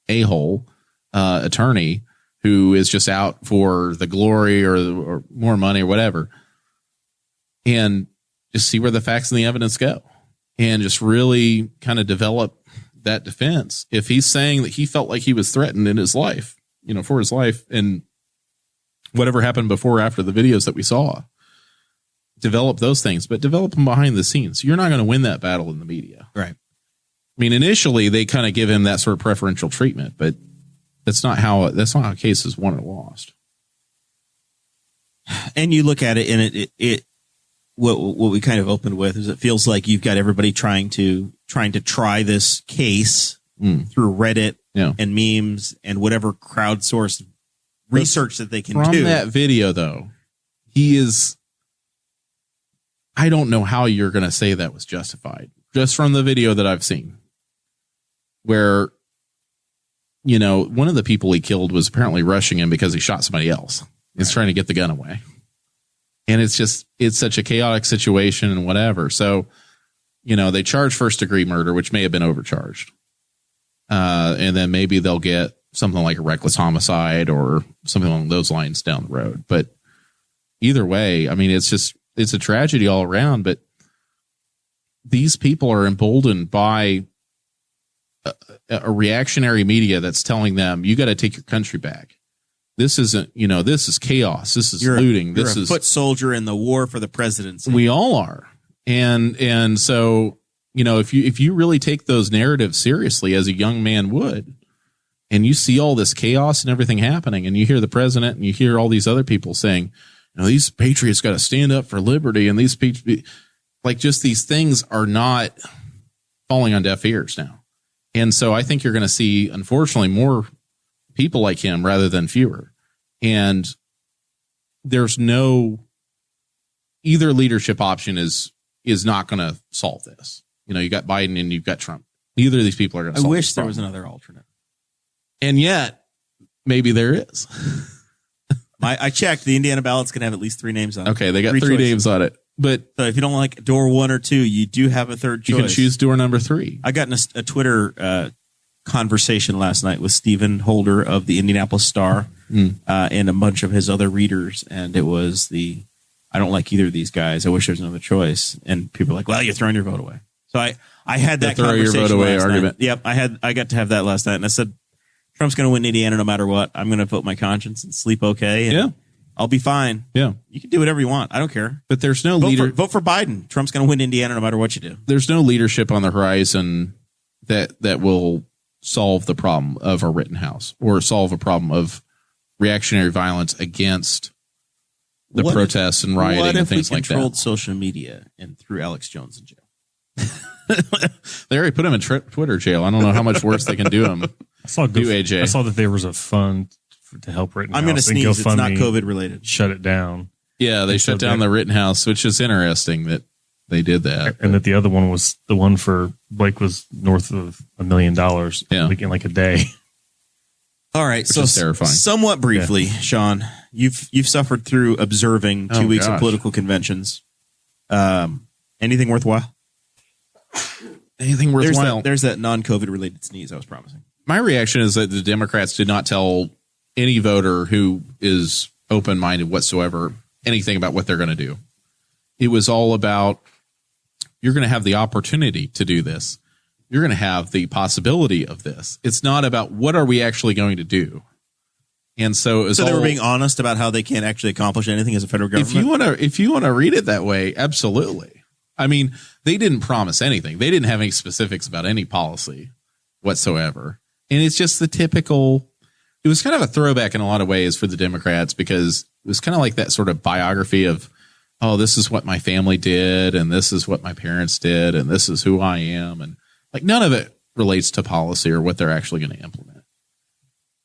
a-hole attorney who is just out for the glory or more money or whatever. And just see where the facts and the evidence go. And just really kind of develop that defense. If he's saying that he felt like he was threatened in his life, for his life, and whatever happened before or after the videos that we saw, develop those things, but develop them behind the scenes. You're not going to win that battle in the media. Right. I mean, initially they kind of give him that sort of preferential treatment, but that's not how cases won or lost. And you look at it, and what we kind of opened with is it feels like you've got everybody trying to try this case through Reddit and memes and whatever crowdsourced research that they can do. From that video, though, he is. I don't know how you're going to say that was justified. Just from the video that I've seen, where, one of the people he killed was apparently rushing him because he shot somebody else. He's trying to get the gun away. And it's such a chaotic situation and whatever. So, they charge first degree murder, which may have been overcharged. And then maybe they'll get something like a reckless homicide or something along those lines down the road. But either way, I mean, it's a tragedy all around, but these people are emboldened by a reactionary media that's telling them, you got to take your country back. This isn't, this is chaos. This is looting. You're a foot soldier in the war for the presidency. We all are. And so, if you really take those narratives seriously as a young man would, and you see all this chaos and everything happening, and you hear the president and you hear all these other people saying, these patriots got to stand up for liberty, and these just these things are not falling on deaf ears now. And so I think you're going to see, unfortunately, more people like him rather than fewer. And there's either leadership option is not going to solve this. You got Biden and you've got Trump. Neither of these people are going to solve this. I wish there was another alternate. And yet, maybe there is. I checked. The Indiana ballot's going to have at least 3 names on it. Okay, they got 3 names on it. But so if you don't like door 1 or 2, you do have a third choice. You can choose door number 3. I got in a Twitter conversation last night with Stephen Holder of the Indianapolis Star and a bunch of his other readers, and it was I don't like either of these guys. I wish there was another choice. And people are like, well, you're throwing your vote away. So I had that throw conversation your vote away last argument. Night. Yep, I got to have that last night, and I said, Trump's going to win Indiana no matter what. I'm going to vote my conscience and sleep okay. And I'll be fine. Yeah. You can do whatever you want. I don't care. But there's no vote for Biden. Trump's going to win Indiana no matter what you do. There's no leadership on the horizon that will solve the problem of a Rittenhouse or solve a problem of reactionary violence against the protests and rioting and things like that. What if we controlled social media and threw Alex Jones in jail? They already put him in Twitter jail. I don't know how much worse they can do him. I saw that there was a fund to help Rittenhouse. I'm going to sneeze. It's not COVID related. Shut it down. Yeah, they shut down the Rittenhouse, which is interesting that they did that. And that the other one was the one for Blake was north of $1 million in like a day. All right, which is terrifying. Somewhat briefly, Sean, you've suffered through observing 2 weeks of political conventions. Anything worthwhile? Anything worthwhile? There's that non-COVID related sneeze I was promising. My reaction is that the Democrats did not tell any voter who is open-minded whatsoever anything about what they're going to do. It was all about, you're going to have the opportunity to do this. You're going to have the possibility of this. It's not about what are we actually going to do. And so it was they were being honest about how they can't actually accomplish anything as a federal government. If you want to read it that way, absolutely. I mean, they didn't promise anything. They didn't have any specifics about any policy whatsoever. And it's just the typical, it was kind of a throwback in a lot of ways for the Democrats, because it was kind of like that sort of biography of, oh, this is what my family did, and this is what my parents did, and this is who I am. And like none of it relates to policy or what they're actually going to implement.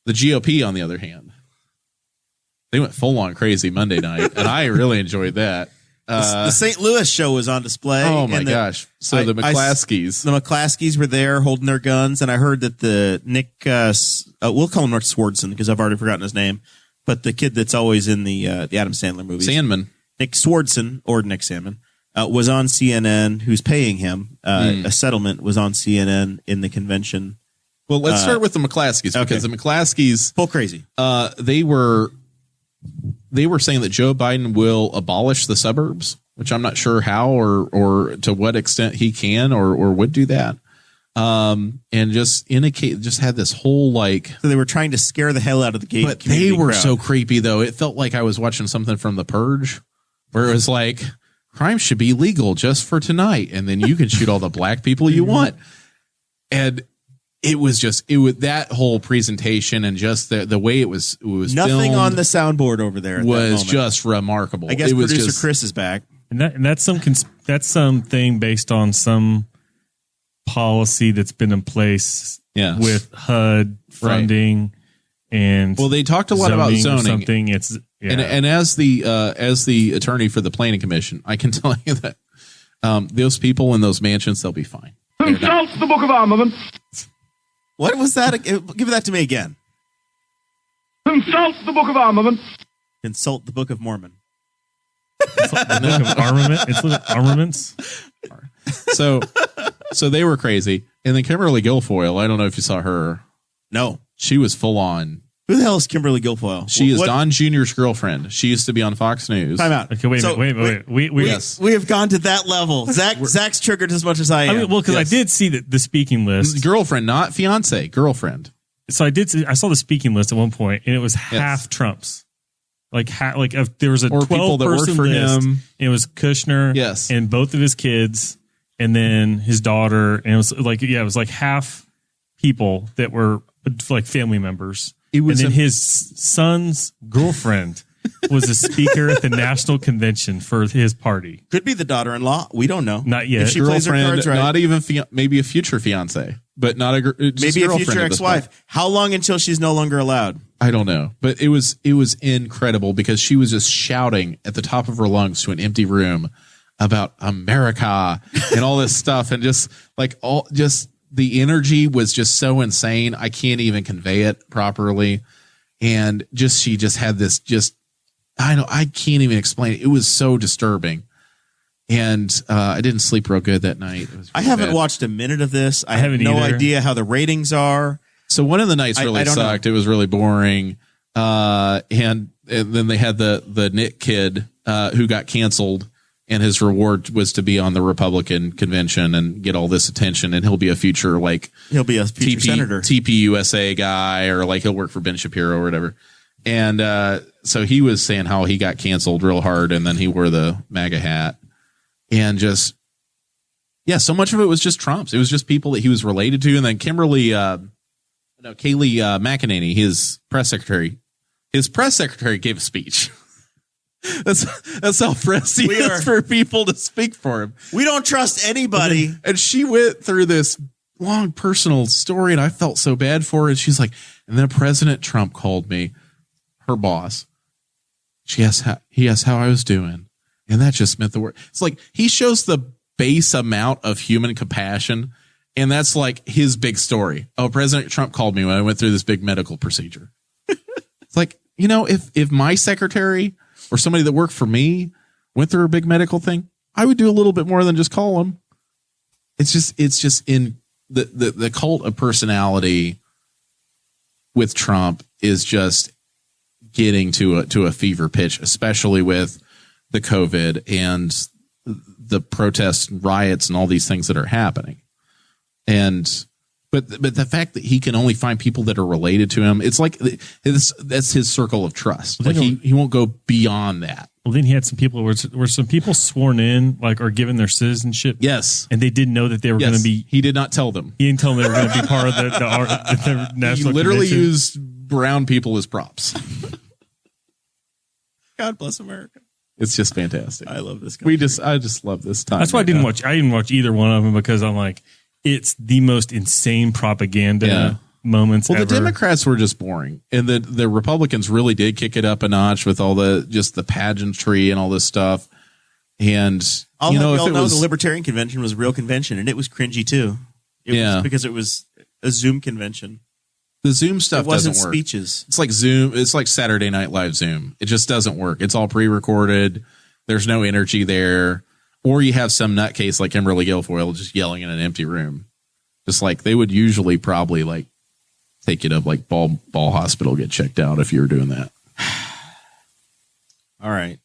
The GOP, on the other hand, they went full on crazy Monday night, and I really enjoyed that. The St. Louis show was on display. Oh my gosh! So the McClaskeys were there holding their guns, and I heard that the Nick, we'll call him Nick Swardson because I've already forgotten his name, but the kid that's always in the Adam Sandler movies, Nick Swardson or Nick Sandman, was on CNN. Who's paying him? A settlement was on CNN in the convention. Well, let's start with the McClaskeys, because the McClaskeys full crazy. They were saying that Joe Biden will abolish the suburbs, which I'm not sure how or to what extent he can or would do that. And just had this whole so they were trying to scare the hell out of the gay but they were crowd. So creepy though. It felt like I was watching something from The Purge, where it was like, crime should be legal just for tonight, and then you can shoot all the black people you want. And it was that whole presentation and just the way it was nothing on the soundboard over there was just remarkable. I guess producer Chris is back, and that's something based on some policy that's been in place with HUD funding and they talked a lot about zoning. Something and as the attorney for the Planning Commission, I can tell you that those people in those mansions, they'll be fine. Consult the Book of Armament. What was that? Give that to me again. Consult the Book of Armament. Consult the Book of Mormon. The Book of Armament. It's armaments. So they were crazy. And then Kimberly Guilfoyle, I don't know if you saw her. No. She was full on. Who the hell is Kimberly Guilfoyle? She is Don Jr.'s girlfriend. She used to be on Fox News. Time out. Okay, wait. We have gone to that level. Zach's triggered as much as I am. Because I did see the speaking list. Girlfriend, not fiance. Girlfriend. So I saw the speaking list at one point, and it was half Trump's. If there was a 12-person list, and it was Kushner, and both of his kids, and then his daughter, and it was like half people that were like family members. And then his son's girlfriend was a speaker at the national convention for his party. Could be the daughter-in-law. We don't know. Not yet. If she plays her cards right. Not even maybe a future fiance, but not maybe a future ex-wife. How long until she's no longer allowed? I don't know, but it was incredible because she was just shouting at the top of her lungs to an empty room about America and all this stuff, and just the energy was just so insane. I can't even convey it properly. And she just had this I can't even explain it. It was so disturbing. And I didn't sleep real good that night. I haven't watched a minute of this. I have no idea how the ratings are. So one of the nights really sucked. It was really boring. And then they had the Nick kid who got canceled. And his reward was to be on the Republican convention and get all this attention. And he'll be a future senator, TPUSA guy, or he'll work for Ben Shapiro or whatever. And so he was saying how he got canceled real hard, and then he wore the MAGA hat, and just so much of it was just Trump's. It was just people that he was related to, and then Kayleigh McEnany, his press secretary gave a speech. That's how pressed he is for people to speak for him. We don't trust anybody. And she went through this long personal story, and I felt so bad for her. And she's like, and then President Trump called me, her boss. He asked how I was doing. And that just meant the word. It's like he shows the base amount of human compassion. And that's like his big story. Oh, President Trump called me when I went through this big medical procedure. It's like, if my secretary or somebody that worked for me went through a big medical thing, I would do a little bit more than just call them. It's just in the cult of personality with Trump is just getting to a fever pitch, especially with the COVID and the protests, riots, and all these things that are happening. But the fact that he can only find people that are related to him, it's like that's his circle of trust. Like he won't go beyond that. Well, then he had some people were some people sworn in, like, or given their citizenship. Yes, and they didn't know that they were going to be. He did not tell them. He didn't tell them they were going to be part of the national. He literally convention. used brown people as props. God bless America. It's just fantastic. I love this country. I just love this time. That's why I didn't watch either one of them, because I'm like, it's the most insane propaganda moments ever. The Democrats were just boring, and the Republicans really did kick it up a notch with all the pageantry and all this stuff. And I'll have y'all know the Libertarian Convention was a real convention, and it was cringy too. It was because it was a Zoom convention. The Zoom stuff doesn't work. Speeches. It's like Zoom. It's like Saturday Night Live Zoom. It just doesn't work. It's all pre-recorded. There's no energy there. Or you have some nutcase like Kimberly Guilfoyle just yelling in an empty room. Just like they would usually probably like take you to like Ball Hospital, get checked out if you were doing that. All right.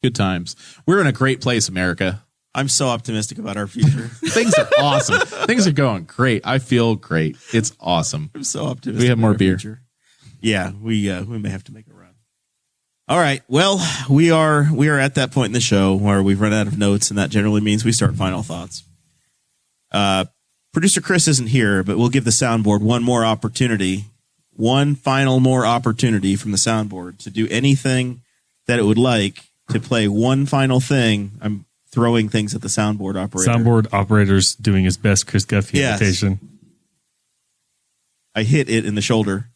Good times. We're in a great place, America. I'm so optimistic about our future. Things are awesome. Things are going great. I feel great. It's awesome. I'm so optimistic. We have more beer. Future. Yeah, we may have to make a run. All right. Well, we are at that point in the show where we've run out of notes, and that generally means we start final thoughts. Producer Chris isn't here, but we'll give the soundboard one final more opportunity from the soundboard to do anything that it would like to play one final thing. I'm throwing things at the soundboard operator. Soundboard operator's doing his best Chris Guffey imitation. I hit it in the shoulder.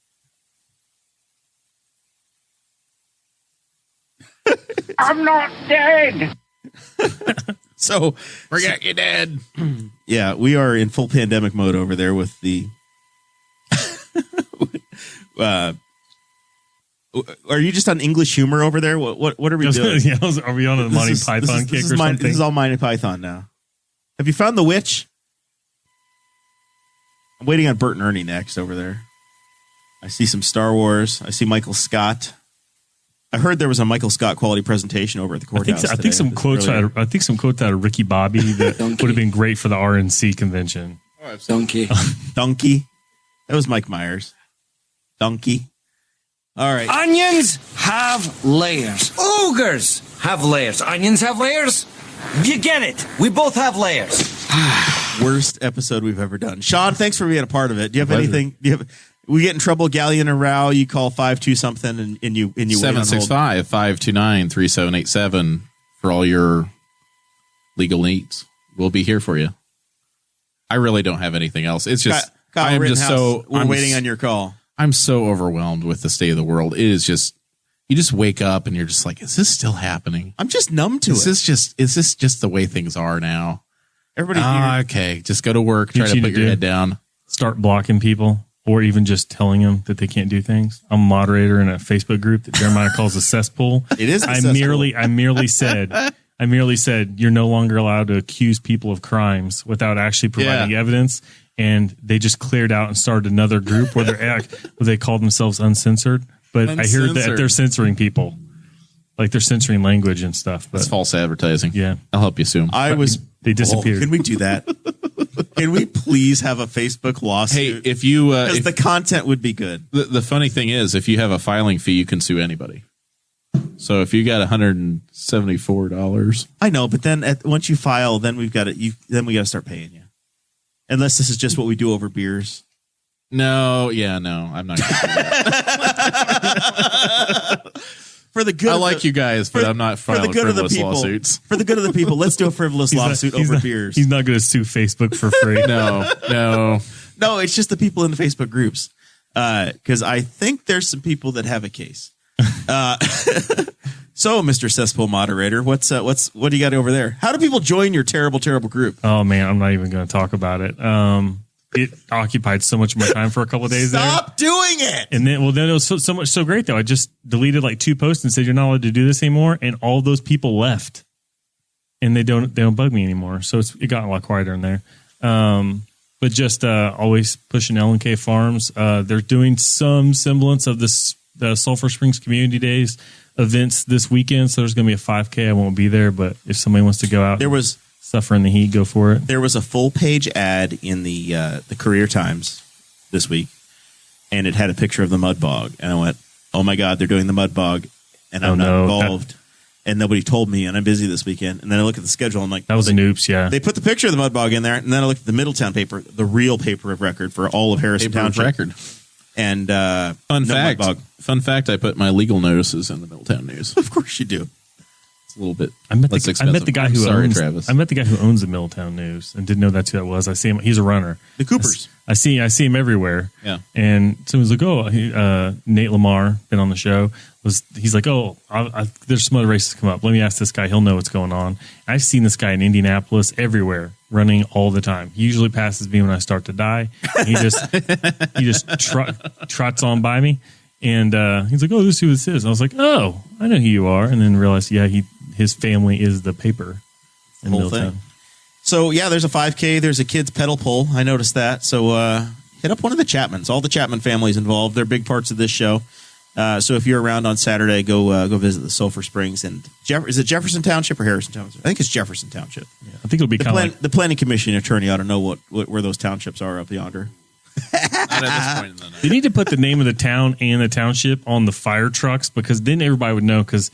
I'm not dead. So forget you're dead. Yeah, we are in full pandemic mode over there with the. Are you just on English humor over there? What are we doing? Yeah, are we on a Monty Python kick or something? This is all Monty Python now. Have you found the witch? I'm waiting on Bert and Ernie next over there. I see some Star Wars. I see Michael Scott. I heard there was a Michael Scott quality presentation over at the courthouse. I think some quotes out of Ricky Bobby that would have been great for the RNC convention. Donkey. Donkey. That was Mike Myers. Donkey. All right. Onions have layers. Ogres have layers. Onions have layers. You get it. We both have layers. Worst episode we've ever done. Sean, thanks for being a part of it. Do you have anything? We get in trouble, Galleon and Row. You call 5-2 something, and you 765-529-3787 for all your legal needs. We'll be here for you. I really don't have anything else. It's just I am just so we're waiting on your call. I'm so overwhelmed with the state of the world. It is just you just wake up and you're just like, is this still happening? I'm just numb to it. Is this just the way things are now? Everybody, okay, just go to work. Try to put your head down. Start blocking people. Or even just telling them that they can't do things. I'm a moderator in a Facebook group that Jeremiah calls a cesspool. It is. I merely said you're no longer allowed to accuse people of crimes without actually providing evidence. And they just cleared out and started another group where they call themselves uncensored. But I hear that they're censoring people, like they're censoring language and stuff. But it's false advertising. Yeah, I'll help you soon. I was They disappeared. Can we do that? Can we please have a Facebook lawsuit? Hey, if you because the content would be good. The funny thing is, if you have a filing fee, you can sue anybody. So if you got $174, I know, but then once you file, then we got to start paying you. Unless this is just what we do over beers. No, I'm not going to do that. For the good, I like you guys, but I'm not filing frivolous lawsuits. For the good of the people, let's do a frivolous lawsuit over beers. He's not going to sue Facebook for free. No. It's just the people in the Facebook groups. Because I think there's some people that have a case. So, Mr. Cesspool Moderator, what do you got over there? How do people join your terrible group? Oh man, I'm not even going to talk about it. It occupied so much of my time for a couple of days. Stop doing it. And then it was so great though. I just deleted like 2 posts and said you're not allowed to do this anymore, and all those people left, and they don't bug me anymore. So it got a lot quieter in there. But just always pushing L&K Farms. They're doing some semblance of this Sulphur Springs Community Days events this weekend. So there's going to be a 5K. I won't be there, but if somebody wants to go out, suffer in the heat, go for it. There was a full page ad in the Career Times this week, and it had a picture of the mud bog, and I went, "Oh my God, they're doing the mud bog," and I'm not involved, and nobody told me, and I'm busy this weekend. And then I look at the schedule, I'm like, "That was an oops." Yeah, they put the picture of the mud bog in there, and then I looked at the Middletown paper, the real paper of record for all of Harrison Township. Record. And fun fact, I put my legal notices in the Middletown News. Of course you do. It's a little bit. I met the guy who owns. Travis. I met the guy who owns the Middletown News and didn't know that's who that was. I see him. He's a runner. The Coopers. I see him everywhere. Yeah. And someone's like, "Oh, Nate Lamar been on the show." He's like, "Oh, there's some other races come up. Let me ask this guy. He'll know what's going on." I've seen this guy in Indianapolis everywhere, running all the time. He usually passes me when I start to die. He just trots on by me. And he's like, "Oh, this is who this is." And I was like, "Oh, I know who you are." And then realized, his family is the paper in Middletown. So, there's a 5K. There's a kids pedal pull. I noticed that. So hit up one of the Chapmans. All the Chapman families involved. They're big parts of this show. So if you're around on Saturday, go visit the Sulphur Springs. And is it Jefferson Township or Harrison Township? I think it's Jefferson Township. Yeah. I think it'll be the Planning Commission attorney ought to know where those townships are up yonder. Not at this point in the night. They need to put the name of the town and the township on the fire trucks, because then everybody would know. Because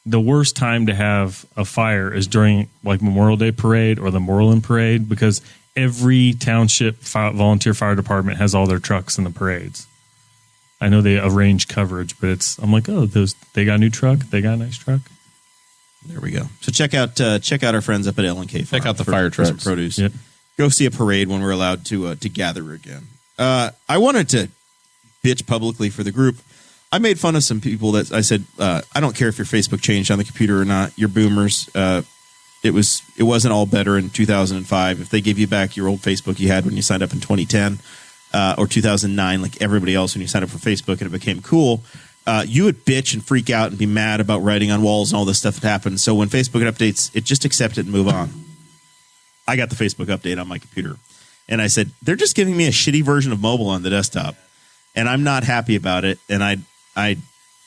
the worst time to have a fire is during like Memorial Day parade or the Moreland parade, because every township volunteer fire department has all their trucks in the parades. I know they arrange coverage, but I'm like, oh, they got a new truck, they got a nice truck. There we go. So check out our friends up at L&K Farm. Check out the fire trucks. Some produce. Yep. Go see a parade when we're allowed to gather again. I wanted to bitch publicly for the group. I made fun of some people that I said, I don't care if your Facebook changed on the computer or not. You're boomers. It wasn't all better in 2005. If they give you back your old Facebook you had when you signed up in 2010 or 2009, like everybody else when you signed up for Facebook and it became cool, you would bitch and freak out and be mad about writing on walls and all this stuff that happened. So when Facebook updates, it just accept it and move on. I got the Facebook update on my computer. And I said, they're just giving me a shitty version of mobile on the desktop. And I'm not happy about it. And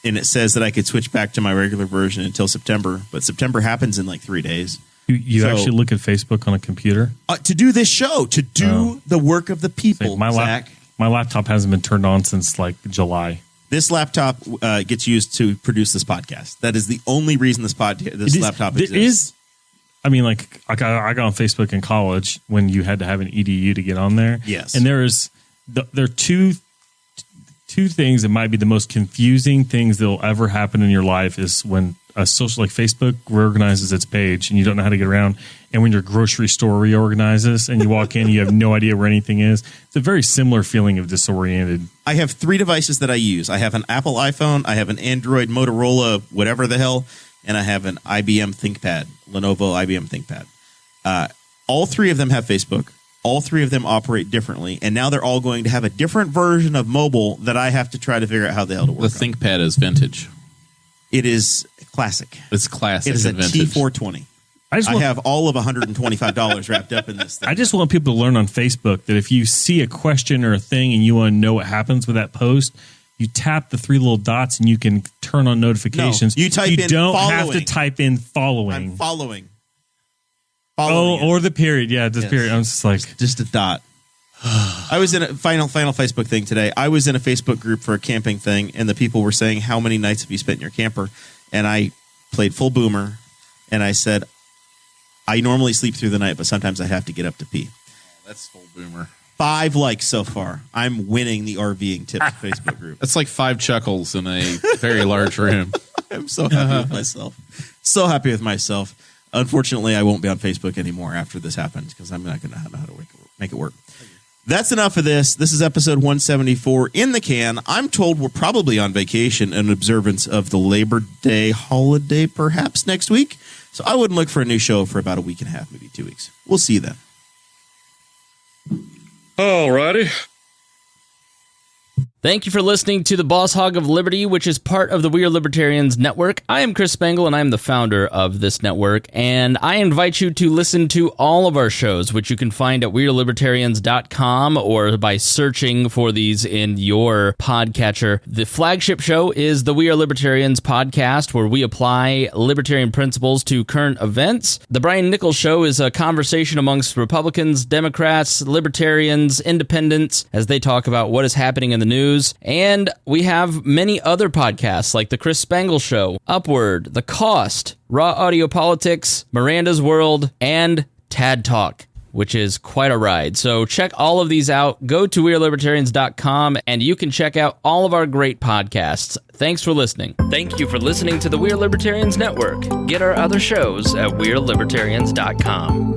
and it says that I could switch back to my regular version until September. But September happens in like 3 days. You actually look at Facebook on a computer? To do this show, to do the work of the people, Zach. My laptop hasn't been turned on since like July. This laptop gets used to produce this podcast. That is the only reason this laptop exists. I mean, like I got on Facebook in college when you had to have an EDU to get on there. Yes. And there are two things that might be the most confusing things that will ever happen in your life is when a social like Facebook reorganizes its page and you don't know how to get around, and when your grocery store reorganizes and you walk in and you have no idea where anything is. It's a very similar feeling of disoriented. I have 3 devices that I use. I have an Apple iPhone, I have an Android Motorola, whatever the hell, and I have an IBM ThinkPad, Lenovo IBM ThinkPad. All 3 of them have Facebook. All 3 of them operate differently, and now they're all going to have a different version of mobile that I have to try to figure out how the hell to work. The ThinkPad is vintage. It is classic. It's classic. It is a vintage. T420. I have all of $125 wrapped up in this thing. I just want people to learn on Facebook that if you see a question or a thing and you want to know what happens with that post, you tap the 3 little dots and you can turn on notifications. No, you don't have to type in following. I'm following. following it. Or the period. Yeah, this period. I'm just like... Just a dot. I was in a final Facebook thing today. I was in a Facebook group for a camping thing, and the people were saying, how many nights have you spent in your camper? And I played full boomer, and I said, I normally sleep through the night, but sometimes I have to get up to pee. That's full boomer. 5 likes so far. I'm winning the RVing tips Facebook group. That's like 5 chuckles in a very large room. I'm so happy with myself. So happy with myself. Unfortunately, I won't be on Facebook anymore after this happens because I'm not going to know how to make it work. That's enough of this. This is episode 174 in the can. I'm told we're probably on vacation in observance of the Labor Day holiday perhaps next week. So I wouldn't look for a new show for about a week and a half, maybe 2 weeks. We'll see you then. Alrighty. Thank you for listening to the Boss Hog of Liberty, which is part of the We Are Libertarians Network. I am Chris Spangle, and I am the founder of this network, and I invite you to listen to all of our shows, which you can find at wearelibertarians.com or by searching for these in your podcatcher. The flagship show is the We Are Libertarians podcast, where we apply libertarian principles to current events. The Brian Nichols Show is a conversation amongst Republicans, Democrats, Libertarians, Independents, as they talk about what is happening in the news. And we have many other podcasts like The Chris Spangle Show, Upward, The Cost, Raw Audio Politics, Miranda's World, and Tad Talk, which is quite a ride. So check all of these out. Go to wearelibertarians.com and you can check out all of our great podcasts. Thanks for listening. Thank you for listening to the We Are Libertarians Network. Get our other shows at wearelibertarians.com.